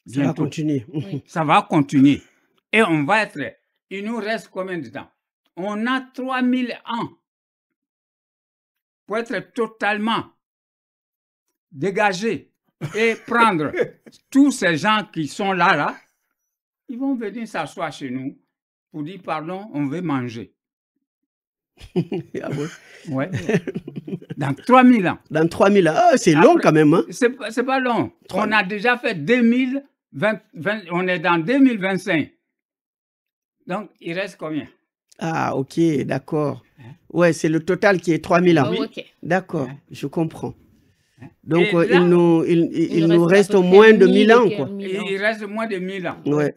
Ça va continuer. Oui. Ça va continuer. Et on va être... Il nous reste combien de temps? On a 3000 ans pour être totalement dégagé et prendre tous ces gens qui sont là, ils vont venir s'asseoir chez nous pour dire, pardon, on veut manger. Ah ouais. Ouais. Dans 3000 ans. Dans 3000 ans. Ah, c'est long quand même. Hein? C'est pas long. On a déjà fait 2020, on est dans 2025. Donc, il reste combien? Ah, ok, d'accord. Ouais, c'est le total qui est 3000 ans. Oh, ok. D'accord, je comprends. Donc, Et là, il nous reste moins de 1000 ans, quoi. Il reste moins de 1000 ans. Ouais.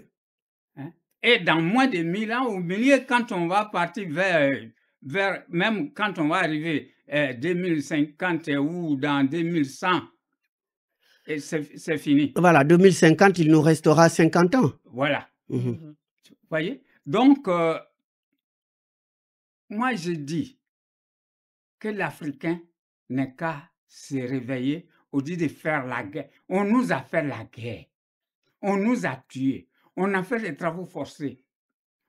Et dans moins de 1000 ans, au milieu, quand on va partir vers même quand on va arriver 2050 ou dans 2100, et c'est fini. Voilà, 2050, il nous restera 50 ans. Voilà. Mhm. Mhm. Vous voyez? Donc, moi, je dis que l'Africain n'est qu'à se réveiller au lieu de faire la guerre. On nous a fait la guerre. On nous a tués. On a fait des travaux forcés.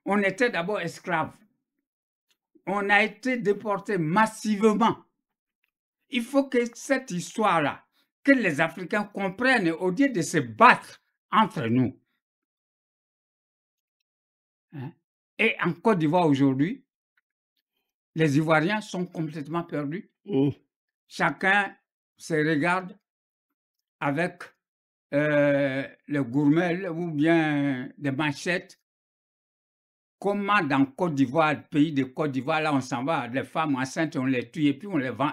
On était d'abord esclaves. On a été déportés massivement. Il faut que cette histoire-là, que les Africains comprennent au lieu de se battre entre nous. Hein? Et en Côte d'Ivoire aujourd'hui, les Ivoiriens sont complètement perdus. Mhm. Chacun se regarde avec le gourmel ou bien des machettes. Comment dans Côte d'Ivoire, le pays de Côte d'Ivoire, là on s'en va, les femmes enceintes, on les tue et puis on les vend.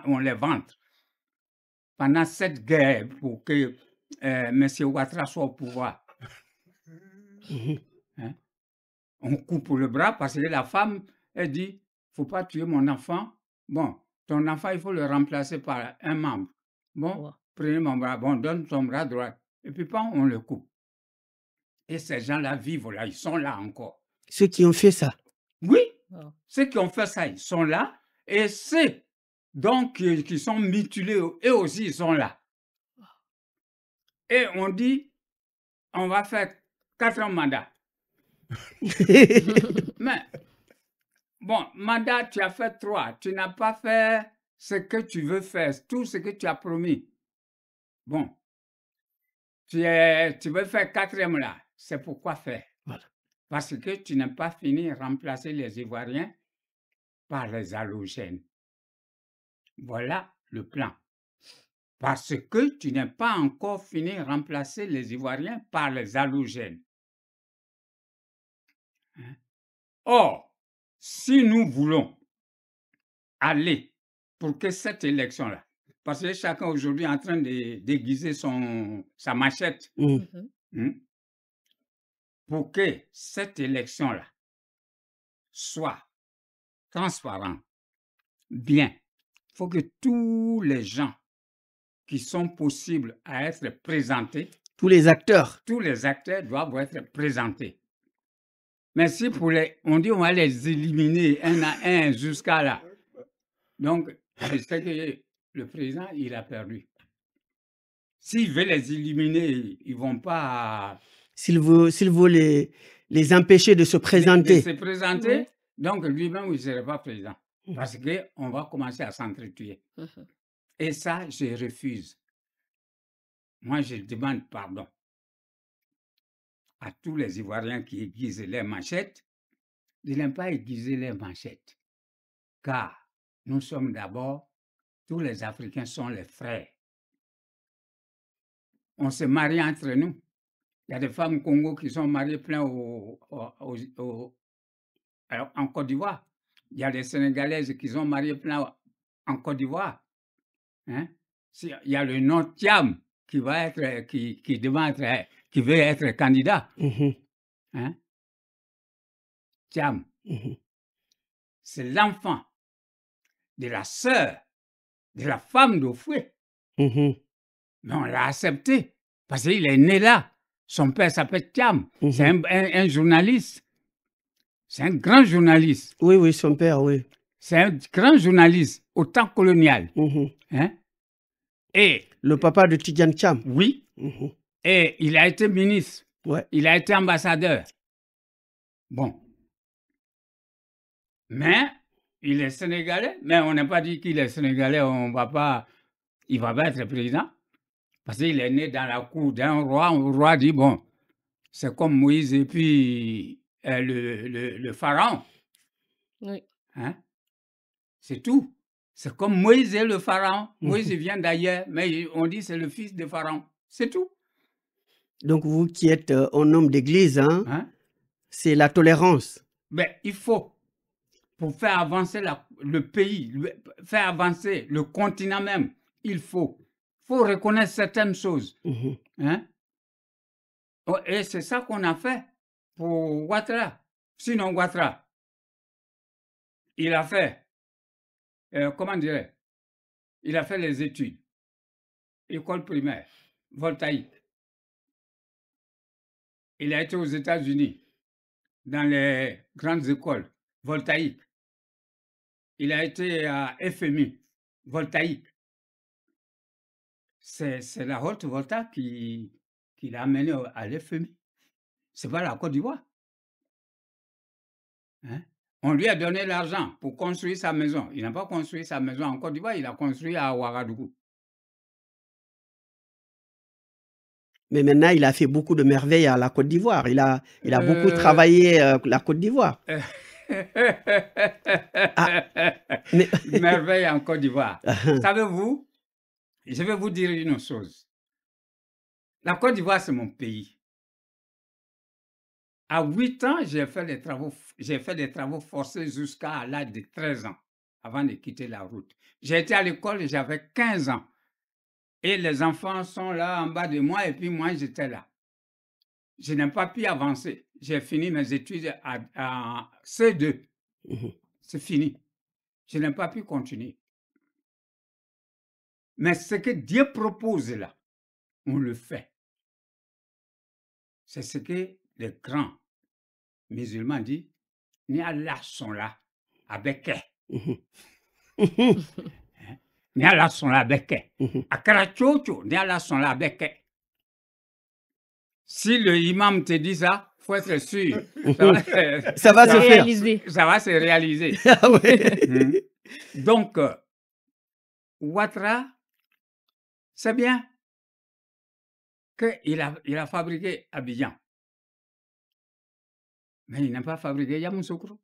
Pendant cette guerre pour que M. Ouattara soit au pouvoir. Mhm. Hein? On coupe le bras parce que la femme, elle dit, il ne faut pas tuer mon enfant. Bon, ton enfant, il faut le remplacer par un membre. Bon, Ouais. prenez mon bras, bon, donne ton bras droit. Et puis, on le coupe. Et ces gens-là vivent là, ils sont là encore. Ceux qui ont fait ça. Oui, Wow. Ceux qui ont fait ça, ils sont là. Et ceux donc qui sont mutilés, eux aussi, ils sont là. Et on dit, on va faire 4 mandats. Mais, bon, mandat, tu as fait 3. Tu n'as pas fait ce que tu veux faire, tout ce que tu as promis. Bon, tu veux faire 4e là. C'est pourquoi faire. Voilà. Parce que tu n'as pas fini de remplacer les Ivoiriens par les halogènes. Voilà le plan. Parce que tu n'as pas encore fini de remplacer les Ivoiriens par les halogènes. Hein? Or, si nous voulons aller pour que cette élection-là, parce que chacun aujourd'hui est en train de déguiser sa machette, Mhm. pour que cette élection-là soit transparente, bien, il faut que tous les gens qui sont possibles à être présentés, Tous les acteurs. tous les acteurs doivent être présentés. Mais si on dit on va les éliminer un à un jusqu'à là, donc je sais que le président, il a perdu. S'il veut les éliminer, ils ne vont pas S'il veut les empêcher de se présenter. se présenter, Oui. donc lui-même, il ne serait pas président. Parce qu'on va commencer à s'entretuer. Mhm. Et ça, je refuse. Moi, je demande pardon à tous les Ivoiriens qui aiguisent les manchettes de ne pas aiguiser les manchettes. Car nous sommes d'abord, tous les Africains sont les frères. On se marie entre nous. Il y a des femmes Congo qui sont mariées plein en Côte d'Ivoire. Il y a des Sénégalaises qui sont mariées plein en Côte d'Ivoire. Hein? Il y a le Nord-Tiam qui va être, qui demande, qui veut être candidat. Hein? Tiam, c'est l'enfant de la sœur de la femme d'Ofoué. Mais on l'a accepté parce qu'il est né là. Son père s'appelle Tiam. C'est un journaliste. C'est un grand journaliste. Oui, son père, oui. C'est un grand journaliste au temps colonial. Hein? Et le papa de Tidjane Thiam. Oui. Et il a été ministre. Ouais. Il a été ambassadeur. Bon. Mais il est sénégalais. Mais on n'a pas dit qu'il est sénégalais. Il ne va pas être président. Parce qu'il est né dans la cour d'un roi. Le roi dit, bon, c'est comme Moïse et puis le pharaon. Oui. Hein? C'est tout. C'est comme Moïse et le pharaon. Moïse vient d'ailleurs, mais on dit c'est le fils de pharaon. C'est tout. Donc vous qui êtes un homme d'église, c'est la tolérance. Ben, il faut, pour faire avancer le pays, faire avancer le continent même, il faut reconnaître certaines choses. Hein? Et c'est ça qu'on a fait pour Ouattara. Sinon, Ouattara, il a fait, comment dirais-je, il a fait les études, école primaire, voltaïque. Il a été aux États-Unis, dans les grandes écoles, voltaïque. Il a été à FMI, voltaïque. C'est la haute volta qui l'a amené à l'FMI. Ce n'est pas la Côte d'Ivoire. Hein? On lui a donné l'argent pour construire sa maison. Il n'a pas construit sa maison en Côte d'Ivoire, il a construit à Ouagadougou. Mais maintenant, il a fait beaucoup de merveilles à la Côte d'Ivoire. Il a beaucoup travaillé la Côte d'Ivoire. Merveille en Côte d'Ivoire. Savez-vous, je vais vous dire une chose. La Côte d'Ivoire, c'est mon pays. À 8 ans, j'ai fait des travaux forcés jusqu'à l'âge de 13 ans, avant de quitter la route. J'ai été à l'école, j'avais 15 ans. Et les enfants sont là en bas de moi, et puis moi, j'étais là. Je n'ai pas pu avancer. J'ai fini mes études à C2. C'est fini. Je n'ai pas pu continuer. Mais ce que Dieu propose là, on le fait. C'est ce que les grands musulmans disent, ni Allah sont là, abeke. Mhm. Mhm. Ni ala son la abeke. Mhm. Akara chocho, ni ala son la abeke. Si le imam te dit ça, faut être sûr. Ça va se faire. Réaliser. Ça va se réaliser. Ah ouais. Donc, Ouattara, c'est bien qu'il a fabriqué Abidjan. Mais il n'a pas fabriqué Yamoussoukro.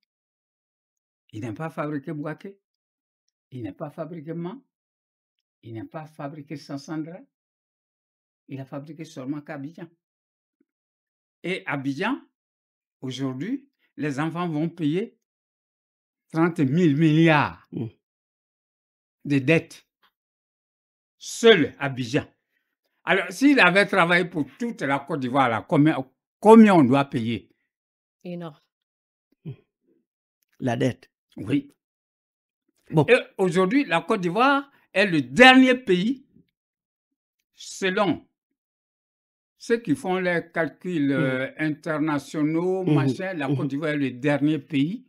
Il n'a pas fabriqué Bouaké. Il n'a pas fabriqué Man. Il n'a pas fabriqué Sansandra. Il a fabriqué seulement qu'Abidjan. Et Abidjan, aujourd'hui, les enfants vont payer 30 000 milliards de dettes. Seul Abidjan. Alors, s'il avait travaillé pour toute la Côte d'Ivoire, là, combien on doit payer? Énorme. La dette. Oui. Bon. Et aujourd'hui, la Côte d'Ivoire est le dernier pays, selon ceux qui font les calculs internationaux, machin, la Côte d'Ivoire est le dernier pays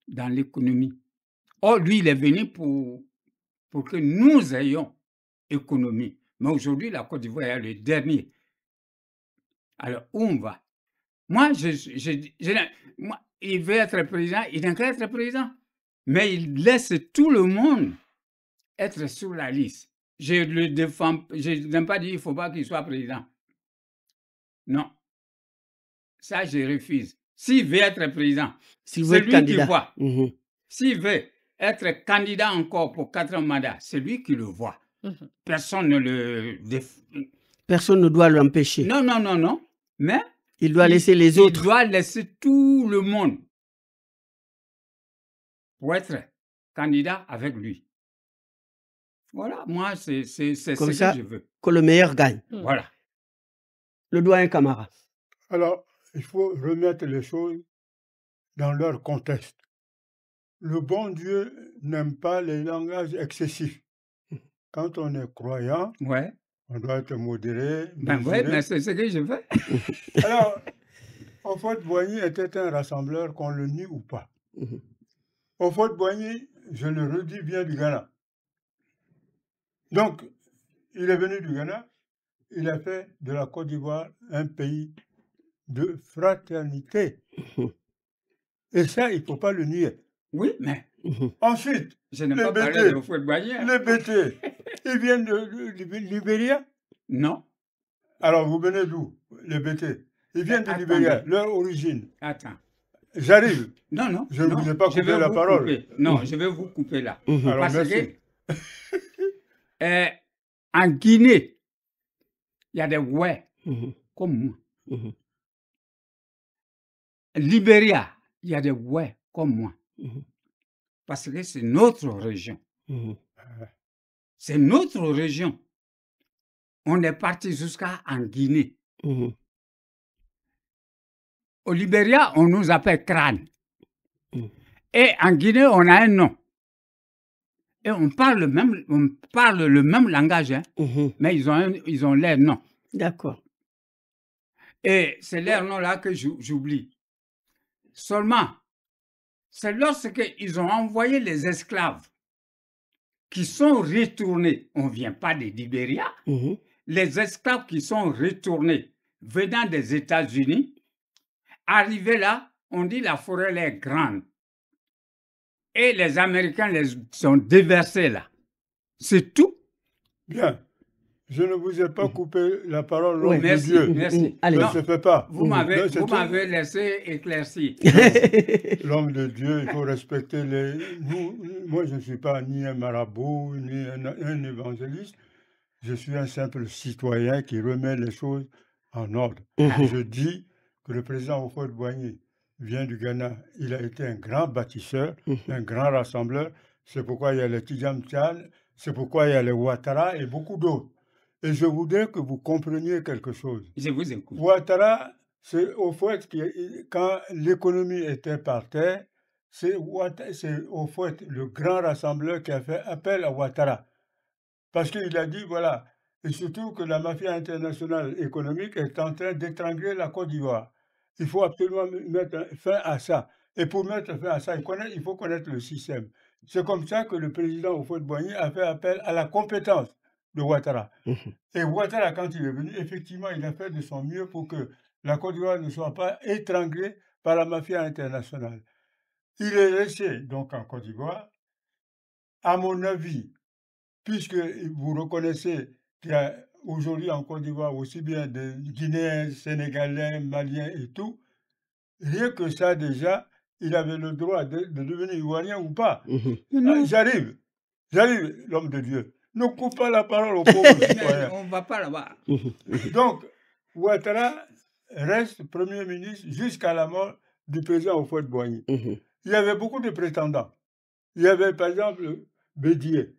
dans l'économie. Or, lui, il est venu pour que nous ayons économie. Mais aujourd'hui, la Côte d'Ivoire est le dernier. Alors, où on va? Moi, moi, il veut être président, il n'a qu'à être président. Mais il laisse tout le monde être sur la liste. Je le défends, je n'aime pas dire qu'il ne faut pas qu'il soit président. Non. Ça, je refuse. S'il veut être président, c'est lui qui voit. S'il veut être candidat encore pour 4 mandats, c'est lui qui le voit. Personne ne le... Personne ne doit l'empêcher. Non, non, non, non. Mais il doit laisser les autres. Il doit laisser tout le monde pour être candidat avec lui. Voilà, moi, c'est ce que je veux. Que le meilleur gagne. Voilà. Le doyen Camara. Alors, il faut remettre les choses dans leur contexte. Le bon Dieu n'aime pas les langages excessifs. Quand on est croyant, ouais, on doit être modéré. Ben oui, mais c'est ce que je veux. Alors, Houphouët-Boigny était un rassembleur, qu'on le nie ou pas. Houphouët-Boigny, je le redis, vient du Ghana. Donc, il est venu du Ghana, il a fait de la Côte d'Ivoire un pays de fraternité. Et ça, il ne faut pas le nier. Oui, mais... Ensuite, je n'ai pas parlé de Houphouët-Boigny. Les BT, ils viennent de Libéria? Non. Alors, vous venez d'où, les BT? Ils viennent de Libéria, leur origine. Attends. J'arrive. Non, non. Je ne vous ai pas coupé la parole. Non, je vais vous couper là. Alors, parce merci. Que, en Guinée, il y a des ouais comme moi. Libéria, il y a des ouais comme moi. Parce que c'est notre région. C'est notre région. On est parti jusqu'à en Guinée. Au Libéria, on nous appelle crâne. Et en Guinée, on a un nom. Et on parle le même langage, hein, mais ils ont leur nom. D'accord. Et c'est leur nom-là que j'oublie. Seulement, c'est lorsqu'ils ont envoyé les esclaves qui sont retournés, on ne vient pas de Libéria, les esclaves qui sont retournés venant des États-Unis, arrivés là, on dit la forêt est grande. Et les Américains les ont déversés là. C'est tout. Bien. Je ne vous ai pas coupé la parole, l'homme merci, de Dieu. Merci. Ça ne se fait pas. Vous m'avez laissé éclaircir. L'homme de Dieu, il faut respecter les... Moi, je ne suis pas ni un marabout, ni un évangéliste. Je suis un simple citoyen qui remet les choses en ordre. Je dis que le président Houphouët-Boigny vient du Ghana. Il a été un grand bâtisseur, un grand rassembleur. C'est pourquoi il y a les Tidjam Tchal, c'est pourquoi il y a les Ouattara et beaucoup d'autres. Et je voudrais que vous compreniez quelque chose. Je vous écoute. Ouattara, c'est Houphouët qui, quand l'économie était par terre, c'est Houphouët, le grand rassembleur, qui a fait appel à Ouattara. Parce qu'il a dit, voilà, et surtout que la mafia internationale économique est en train d'étrangler la Côte d'Ivoire. Il faut absolument mettre fin à ça. Et pour mettre fin à ça, il faut connaître le système. C'est comme ça que le président Houphouët-Boigny a fait appel à la compétence de Ouattara. Et Ouattara, quand il est venu, effectivement, il a fait de son mieux pour que la Côte d'Ivoire ne soit pas étranglée par la mafia internationale. Il est resté donc en Côte d'Ivoire. À mon avis, puisque vous reconnaissez qu'il y a aujourd'hui en Côte d'Ivoire aussi bien des Guinéens, Sénégalais, Maliens et tout, rien que ça déjà, il avait le droit de devenir Ivoirien ou pas. J'arrive, l'homme de Dieu. Ne coupe pas la parole aux pauvres citoyens. On ne va pas là-bas. Donc, Ouattara reste Premier ministre jusqu'à la mort du président Houphouët-Boigny. Il y avait beaucoup de prétendants. Il y avait par exemple Bédié,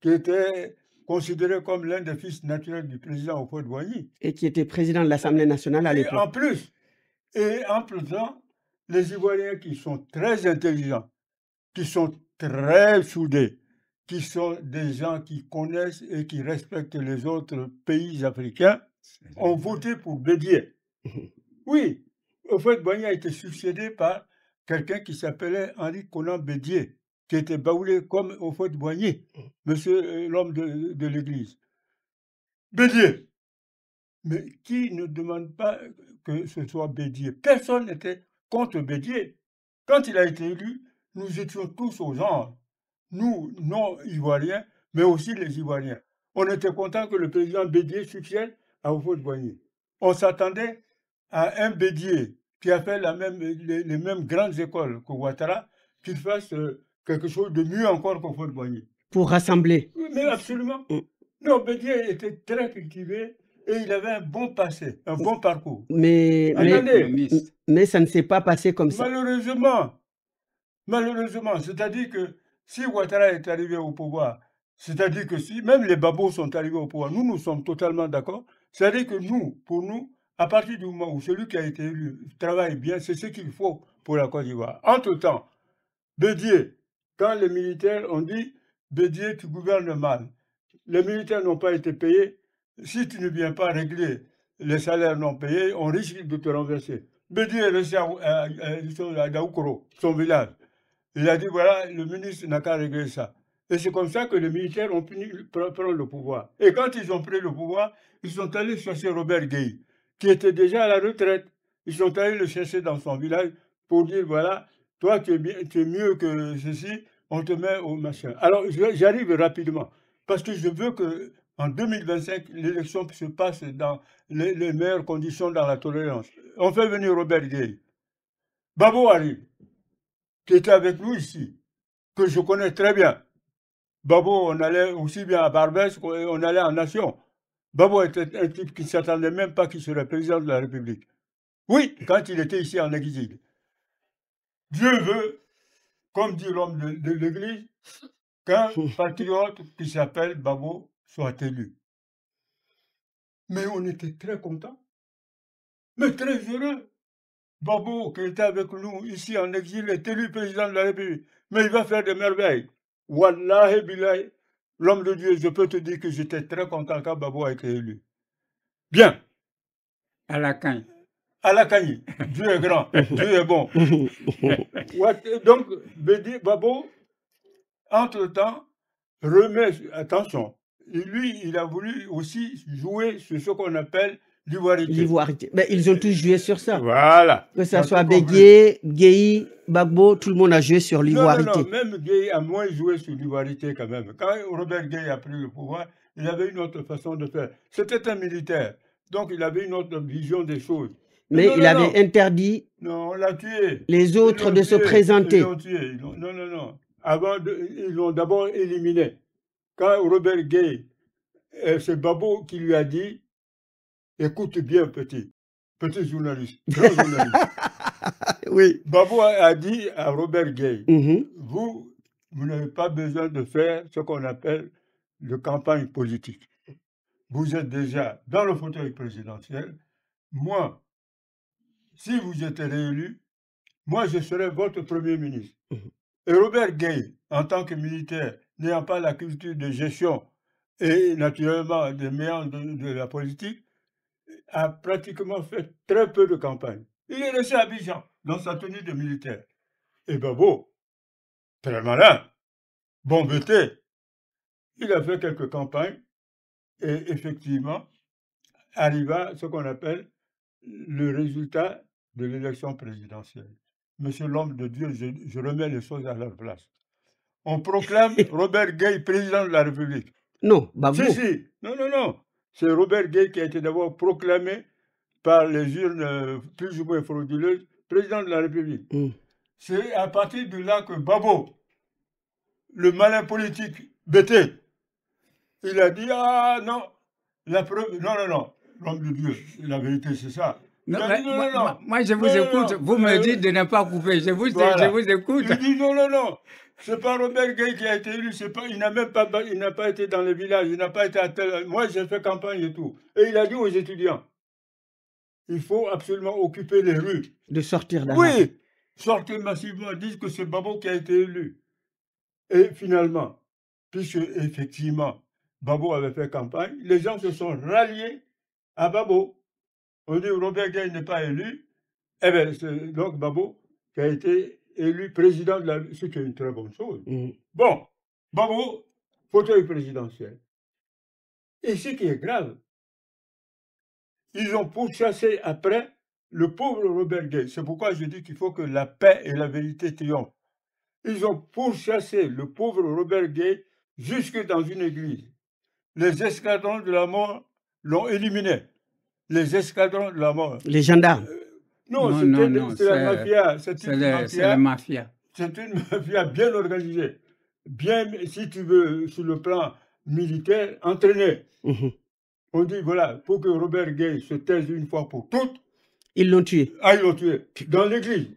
qui était considéré comme l'un des fils naturels du président Houphouët-Boigny. Et qui était président de l'Assemblée nationale à Et l'époque. en plus, les Ivoiriens qui sont très intelligents, qui sont très soudés, qui sont des gens qui connaissent et qui respectent les autres pays africains, ont voté pour Bédié. Oui, Houphouët-Boigny a été succédé par quelqu'un qui s'appelait Henri Konan Bédié, qui était baoulé comme Houphouët-Boigny, monsieur l'homme de l'Église. Bédié. Mais qui ne demande pas que ce soit Bédié? Personne n'était contre Bédié. Quand il a été élu, nous étions tous aux anges. Nous, non-Ivoiriens, mais aussi les Ivoiriens. On était content que le président Bédié succède à Houphouët-Boigny. On s'attendait à un Bédié qui a fait les mêmes grandes écoles que Ouattara, qu'il fasse quelque chose de mieux encore qu'Houphouët-Boigny. Pour rassembler. Oui, mais absolument. Non, Bédié était très cultivé et il avait un bon passé, un bon parcours. Mais ça ne s'est pas passé comme ça. Malheureusement, c'est-à-dire que si Ouattara est arrivé au pouvoir, c'est-à-dire que si même les babos sont arrivés au pouvoir, nous sommes totalement d'accord. C'est-à-dire que pour nous, à partir du moment où celui qui a été élu travaille bien, c'est ce qu'il faut pour la Côte d'Ivoire. Entre-temps, Bédié, quand les militaires ont dit « Bédié, tu gouvernes mal », les militaires n'ont pas été payés. Si tu ne viens pas régler les salaires non payés, on risque de te renverser. Bédié est resté à Daoukoro, son village. Il a dit, voilà, le ministre n'a qu'à régler ça. Et c'est comme ça que les militaires ont pu prendre le pouvoir. Et quand ils ont pris le pouvoir, ils sont allés chercher Robert Gueye, qui était déjà à la retraite. Ils sont allés le chercher dans son village pour dire, voilà, toi, tu es mieux que ceci, on te met au machin. Alors, j'arrive rapidement, parce que je veux qu'en 2025, l'élection se passe dans les meilleures conditions, dans la tolérance. On fait venir Robert Gueye. Babo arrive, qui était avec nous ici, que je connais très bien. Babo, on allait aussi bien à Barbès qu'on allait en Nation. Babo était un type qui ne s'attendait même pas qu'il serait président de la République. Oui, quand il était ici en exil. Dieu veut, comme dit l'homme de l'Église, qu'un patriote qui s'appelle Babo soit élu. Mais on était très contents, mais très heureux. Babo, qui était avec nous ici en exil, est élu président de la République. Mais il va faire des merveilles. Wallahi billahi, l'homme de Dieu, je peux te dire que j'étais très content quand Babo a été élu. Bien. À la cagne. À la cagne. Dieu est grand, Dieu est bon. Donc, Babo, entre-temps, remet, attention, lui, il a voulu aussi jouer sur ce qu'on appelle l'ivoirité. Mais ils ont tous joué sur ça. Voilà. Que ce soit Bédié, Gueye, Gbagbo, tout le monde a joué sur l'ivoirité. Non, même Gueye a moins joué sur l'ivoirité quand même. Quand Robert Gueye a pris le pouvoir, il avait une autre façon de faire. C'était un militaire, donc il avait une autre vision des choses. Mais il avait interdit on l'a tué. Les autres de se présenter. Ils l'ont tué. Non. Ils l'ont d'abord éliminé. Quand Robert Gueye, c'est Babo qui lui a dit, écoute bien, petit journaliste, grand journaliste. Oui. Babo a dit à Robert Gueye, vous n'avez pas besoin de faire ce qu'on appelle de campagne politique. Vous êtes déjà dans le fauteuil présidentiel. Moi, si vous êtes réélu, moi, je serai votre Premier ministre. Et Robert Gueye, en tant que militaire, n'ayant pas la culture de gestion et naturellement des méandres de la politique, a pratiquement fait très peu de campagne. Il est resté à Abidjan, dans sa tenue de militaire. Et Babo, très malin, bon bêté, il a fait quelques campagnes et effectivement arriva ce qu'on appelle le résultat de l'élection présidentielle. Monsieur l'homme de Dieu, je remets les choses à leur place. On proclame Robert Gueye président de la République. Non, Babo. Si. Non. C'est Robert Gueye qui a été d'abord proclamé par les urnes plus ou moins frauduleuses président de la République. C'est à partir de là que Babo, le malin politique bêté, il a dit, ah non, la preuve, non, l'homme de Dieu, la vérité c'est ça. Non, Il a dit, non. Moi, je vous écoute. Vous me dites de ne pas couper. Je vous écoute. Il dit non. C'est pas Robert Gueye qui a été élu. Il n'a pas été dans les villages. Il n'a pas été à tel. Moi, j'ai fait campagne et tout. Et il a dit aux étudiants, il faut absolument occuper les rues. De sortir d'abord. Oui, sortir massivement. Disent que c'est Babo qui a été élu. Et finalement, puisque effectivement, Babo avait fait campagne, les gens se sont ralliés à Babo. On dit Robert Gueye n'est pas élu. Eh bien, c'est donc Babo qui a été élu président de la République, ce qui est une très bonne chose. Bon, Babo, fauteuil présidentiel. Et ce qui est grave, ils ont pourchassé après le pauvre Robert Gueye. C'est pourquoi je dis qu'il faut que la paix et la vérité triomphent. Ils ont pourchassé le pauvre Robert Gueye jusque dans une église. Les escadrons de la mort l'ont éliminé. Les escadrons de la mort. Les gendarmes. Non, c'est la mafia. C'est la mafia. C'est une mafia bien organisée. Bien, si tu veux, sur le plan militaire, entraînée. On dit, voilà, pour que Robert Gueye se taise une fois pour toutes. Ils l'ont tué. Ah, ils l'ont tué. Dans l'église.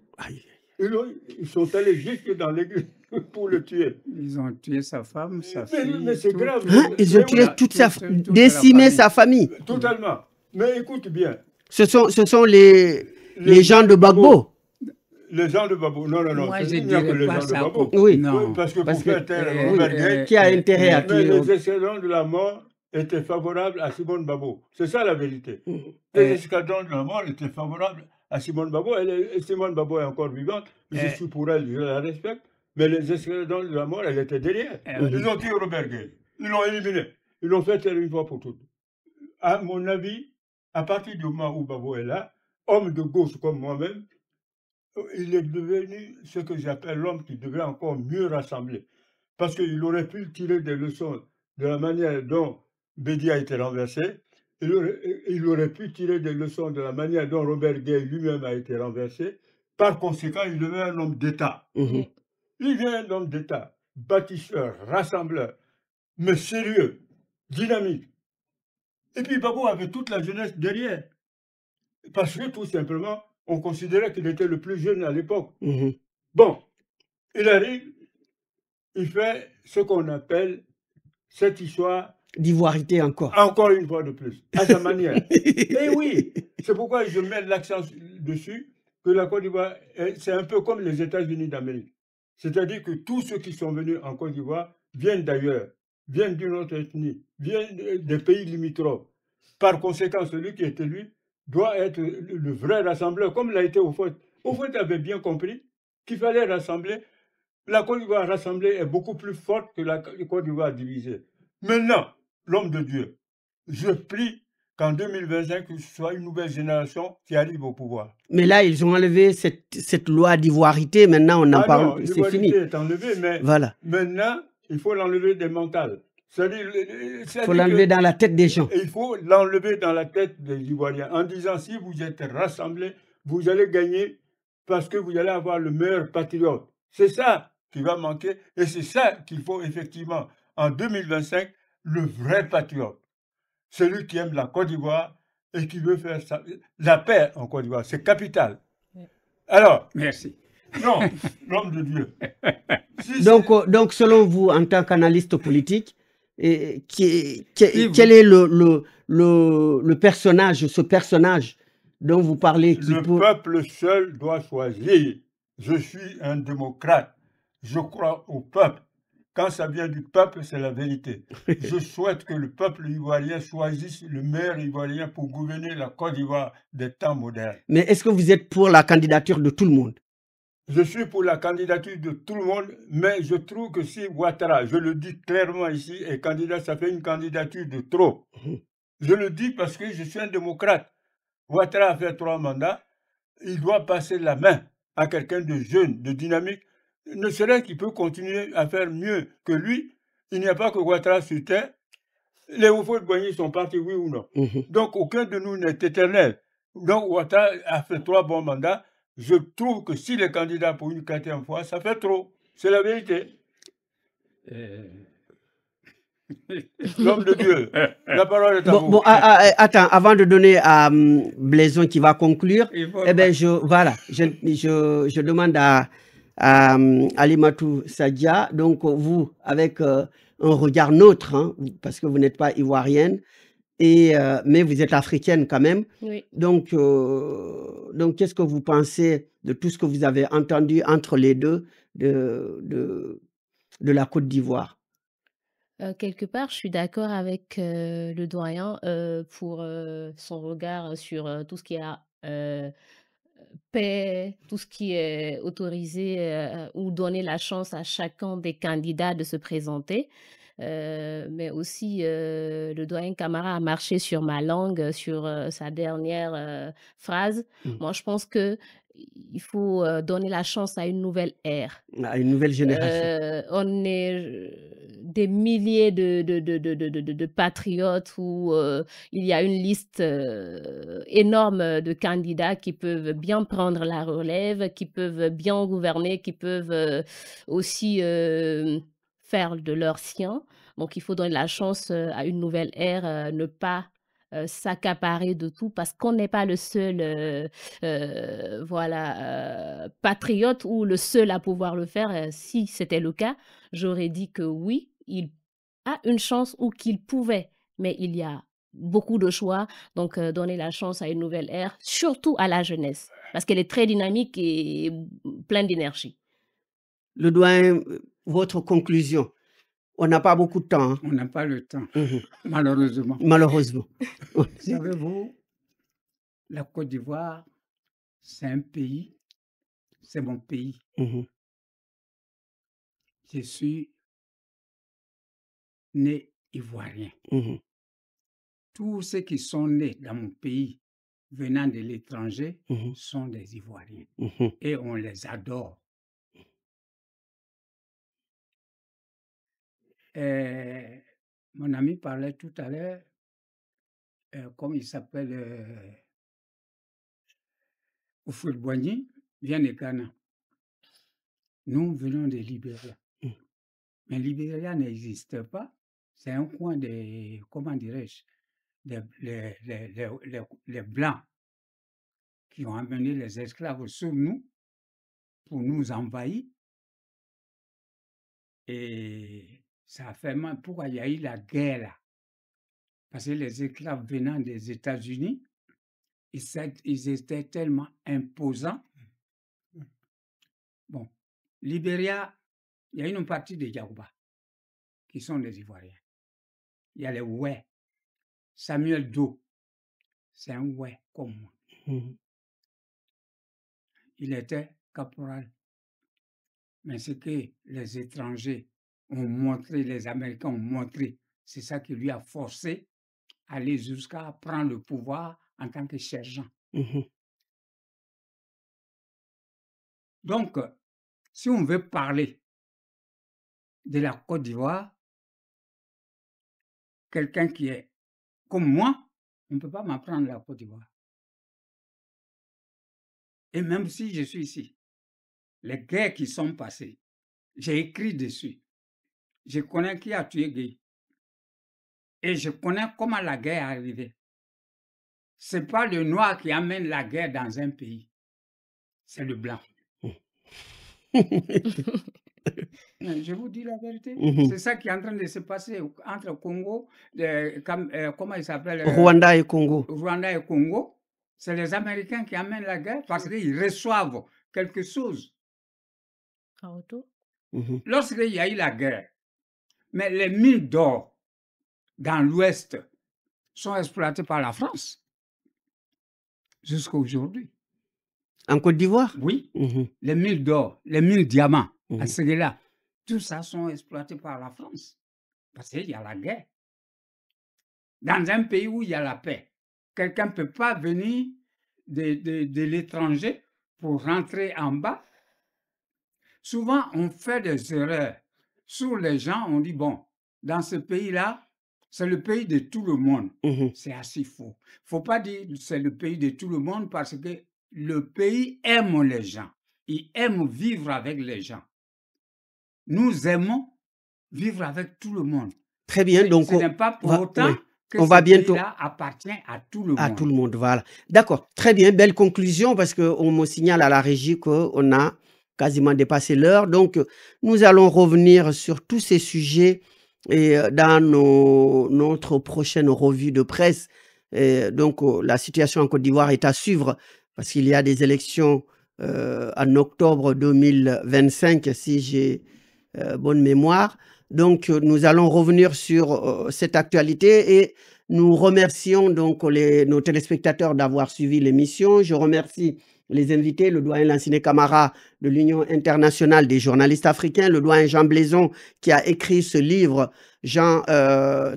Ils sont allés jusque dans l'église pour le tuer. Ils ont tué sa femme, sa fille. Mais c'est grave. Ils ont tué décimé sa famille. Totalement. Mais écoute bien. Ce sont les gens de Gbagbo. Les gens de Babo. Non. Moi, je il n'y a que dirais les pas gens de ça. Babo. Oui. Non. Parce que pour faire taire Robert Gueye, qui a intérêt à tuer. les escadrons de la mort étaient favorables à Simone Babo. C'est ça la vérité. Les escadrons de la mort étaient favorables à Simone Babo. Simone Babo est encore vivante. Je suis pour elle, je la respecte. Mais les escadrons de la mort, elle était derrière. Ils ont tué Robert Gueye. Ils l'ont éliminé. Ils l'ont fait taire une fois pour toutes. À mon avis, à partir du moment où Babo est là, homme de gauche comme moi-même, il est devenu ce que j'appelle l'homme qui devrait encore mieux rassembler. Parce qu'il aurait pu tirer des leçons de la manière dont Bédi a été renversé. Il aurait pu tirer des leçons de la manière dont Robert Gueye lui-même a été renversé. Par conséquent, il devient un homme d'État. Il devient un homme d'État, bâtisseur, rassembleur, mais sérieux, dynamique. Et puis Babo avait toute la jeunesse derrière. Parce que tout simplement, on considérait qu'il était le plus jeune à l'époque. Bon, il arrive, il fait ce qu'on appelle cette histoire... D'ivoirité encore. Encore une fois de plus, à sa manière. Et oui, c'est pourquoi je mets l'accent dessus, que la Côte d'Ivoire, c'est un peu comme les États-Unis d'Amérique. C'est-à-dire que tous ceux qui sont venus en Côte d'Ivoire viennent d'ailleurs, viennent d'une autre ethnie, viennent des pays limitrophes. Par conséquent, celui qui est élu doit être le vrai rassembleur, comme l'a été Houphouët. Houphouët avait bien compris qu'il fallait rassembler. La Côte d'Ivoire rassemblée est beaucoup plus forte que la Côte d'Ivoire divisée. Maintenant, l'homme de Dieu, je prie qu'en 2025, ce soit une nouvelle génération qui arrive au pouvoir. Mais là, ils ont enlevé cette loi d'ivoirité. Maintenant, on en parle. C'est fini. L'ivoirité est enlevée, mais voilà. Maintenant, il faut l'enlever des mentales. Il faut l'enlever dans la tête des gens. Il faut l'enlever dans la tête des Ivoiriens en disant si vous êtes rassemblés, vous allez gagner parce que vous allez avoir le meilleur patriote. C'est ça qui va manquer et c'est ça qu'il faut effectivement en 2025, le vrai patriote. Celui qui aime la Côte d'Ivoire et qui veut faire ça. La paix en Côte d'Ivoire, c'est capital. Alors, merci. Non, l'homme de Dieu. Donc, selon vous, en tant qu'analyste politique, quel est le personnage, ce personnage dont vous parlez peuple seul doit choisir. Je suis un démocrate. Je crois au peuple. Quand ça vient du peuple, c'est la vérité. Je souhaite que le peuple ivoirien choisisse le meilleur ivoirien pour gouverner la Côte d'Ivoire des temps modernes. Mais est-ce que vous êtes pour la candidature de tout le monde? Je suis pour la candidature de tout le monde, mais je trouve que si Ouattara, je le dis clairement ici, est candidat, ça fait une candidature de trop. Je le dis parce que je suis un démocrate. Ouattara a fait 3 mandats, il doit passer la main à quelqu'un de jeune, de dynamique, ne serait-ce qu'il peut continuer à faire mieux que lui. Il n'y a pas que Ouattara sur terre. Les Houphouët-Boigny sont partis, oui ou non. Donc, aucun de nous n'est éternel. Donc, Ouattara a fait 3 bons mandats. Je trouve que s'il est candidat pour une 4e fois, ça fait trop. C'est la vérité. L'homme de Dieu. La parole est à vous. Bon, attends, avant de donner à Blaison qui va conclure, eh ben, je demande à Alimatou Sadia, donc vous, avec un regard neutre, hein, parce que vous n'êtes pas ivoirienne, mais vous êtes africaine quand même. Oui. Donc qu'est-ce que vous pensez de tout ce que vous avez entendu entre les deux de la Côte d'Ivoire? Quelque part, je suis d'accord avec le doyen pour son regard sur tout ce qui est paix, tout ce qui est autorisé ou donner la chance à chacun des candidats de se présenter. Mais aussi, le doyen Camara a marché sur ma langue, sur sa dernière phrase. Moi, je pense que il faut donner la chance à une nouvelle ère. À une nouvelle génération. On est des milliers de patriotes où il y a une liste énorme de candidats qui peuvent bien prendre la relève, qui peuvent bien gouverner, qui peuvent aussi faire de leur sien. Donc, il faut donner la chance à une nouvelle ère, ne pas s'accaparer de tout parce qu'on n'est pas le seul patriote ou le seul à pouvoir le faire. Si c'était le cas, j'aurais dit que oui, il a une chance ou qu'il pouvait, mais il y a beaucoup de choix. Donc, donner la chance à une nouvelle ère, surtout à la jeunesse, parce qu'elle est très dynamique et pleine d'énergie. Le doyen, votre conclusion. On n'a pas beaucoup de temps. Hein. On n'a pas le temps, malheureusement. Malheureusement. Savez-vous, la Côte d'Ivoire, c'est un pays, c'est mon pays. Je suis né ivoirien. Tous ceux qui sont nés dans mon pays, venant de l'étranger, sont des Ivoiriens. Et on les adore. Mon ami parlait tout à l'heure, comme il s'appelle, Houphouët-Boigny, vient de Ghana. Nous venons de Libéria. Mais Libéria n'existe pas. C'est un coin des, comment dirais-je, les Blancs qui ont amené les esclaves sur nous pour nous envahir. Et ça a fait mal. Pourquoi il y a eu la guerre là? Parce que les esclaves venant des États-Unis, ils étaient tellement imposants. Bon, Libéria, il y a une partie des Yaouba qui sont des Ivoiriens. Il y a les Oué. Samuel Doe, c'est un Oué comme moi. Il était caporal. Mais ce que les étrangers ont montré, les Américains ont montré, c'est ça qui lui a forcé à aller jusqu'à prendre le pouvoir en tant que sergent. Donc, si on veut parler de la Côte d'Ivoire, quelqu'un qui est comme moi, on ne peut pas m'apprendre la Côte d'Ivoire. Et même si je suis ici, les guerres qui sont passées, j'ai écrit dessus. Je connais qui a tué Guy. Et je connais comment la guerre est arrivée. Ce n'est pas le noir qui amène la guerre dans un pays. C'est le blanc. Je vous dis la vérité. C'est ça qui est en train de se passer entre Congo, comment il s'appelle Rwanda et Congo. Rwanda et Congo. C'est les Américains qui amènent la guerre parce qu'ils reçoivent quelque chose. Lorsqu'il y a eu la guerre, mais les mines d'or dans l'Ouest sont exploitées par la France jusqu'à aujourd'hui. En Côte d'Ivoire? Oui, Mhm. les mines d'or, les mines diamants, Mhm. à Séguéla, tout ça sont exploités par la France. Parce qu'il y a la guerre. Dans un pays où il y a la paix, quelqu'un ne peut pas venir de l'étranger pour rentrer en bas. Souvent, on fait des erreurs sur les gens. On dit, bon, dans ce pays-là, c'est le pays de tout le monde. Mhm. C'est assez faux. Il ne faut pas dire c'est le pays de tout le monde parce que le pays aime les gens. Il aime vivre avec les gens. Nous aimons vivre avec tout le monde. Très bien. Donc, Ce n'est pas pour autant oui. que On ce va bientôt pays-là appartient à tout le à monde. tout le monde. Voilà. D'accord. Très bien. Belle conclusion parce qu'on me signale à la régie qu'on a quasiment dépassé l'heure. Donc, nous allons revenir sur tous ces sujets et dans notre prochaine revue de presse. Et donc, la situation en Côte d'Ivoire est à suivre parce qu'il y a des élections en octobre 2025, si j'ai bonne mémoire. Donc, nous allons revenir sur cette actualité et nous remercions donc nos téléspectateurs d'avoir suivi l'émission. Je remercie les invités, le doyen Lanciné Camara de l'Union internationale des journalistes africains, le doyen Jean Blaison qui a écrit ce livre,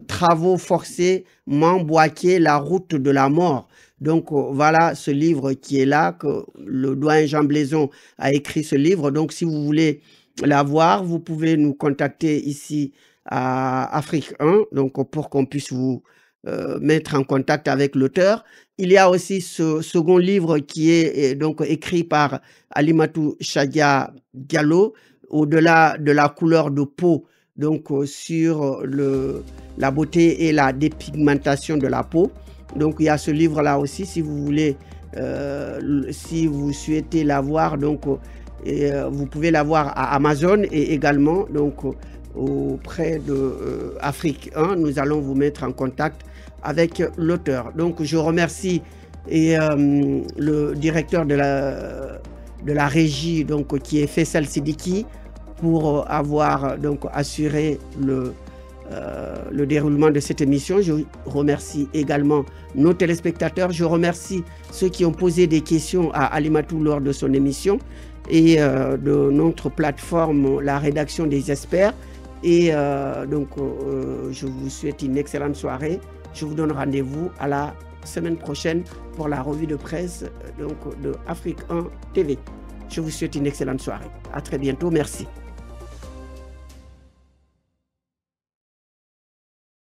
Travaux forcés, Mamboaké, la route de la mort. Donc voilà ce livre qui est là, que le doyen Jean Blaison a écrit ce livre. Donc si vous voulez l'avoir, vous pouvez nous contacter ici à Afrique 1, donc pour qu'on puisse vous mettre en contact avec l'auteur. Il y a aussi ce second livre qui est donc écrit par Alimatou Chadia Diallo, Au-delà de la couleur de peau, donc sur la beauté et la dépigmentation de la peau. Donc il y a ce livre-là aussi, si vous voulez, si vous souhaitez l'avoir, donc vous pouvez l'avoir à Amazon et également donc auprès de Afrique 1. Nous allons vous mettre en contact avec l'auteur. Donc je remercie le directeur de la régie donc, qui est Faisal Sidiki pour avoir donc assuré le déroulement de cette émission. Je remercie également nos téléspectateurs. Je remercie ceux qui ont posé des questions à Alimatou lors de son émission et de notre plateforme, la rédaction des experts. Et donc, je vous souhaite une excellente soirée. Je vous donne rendez-vous à la semaine prochaine pour la revue de presse donc, de Afrique 1 TV. Je vous souhaite une excellente soirée. À très bientôt. Merci.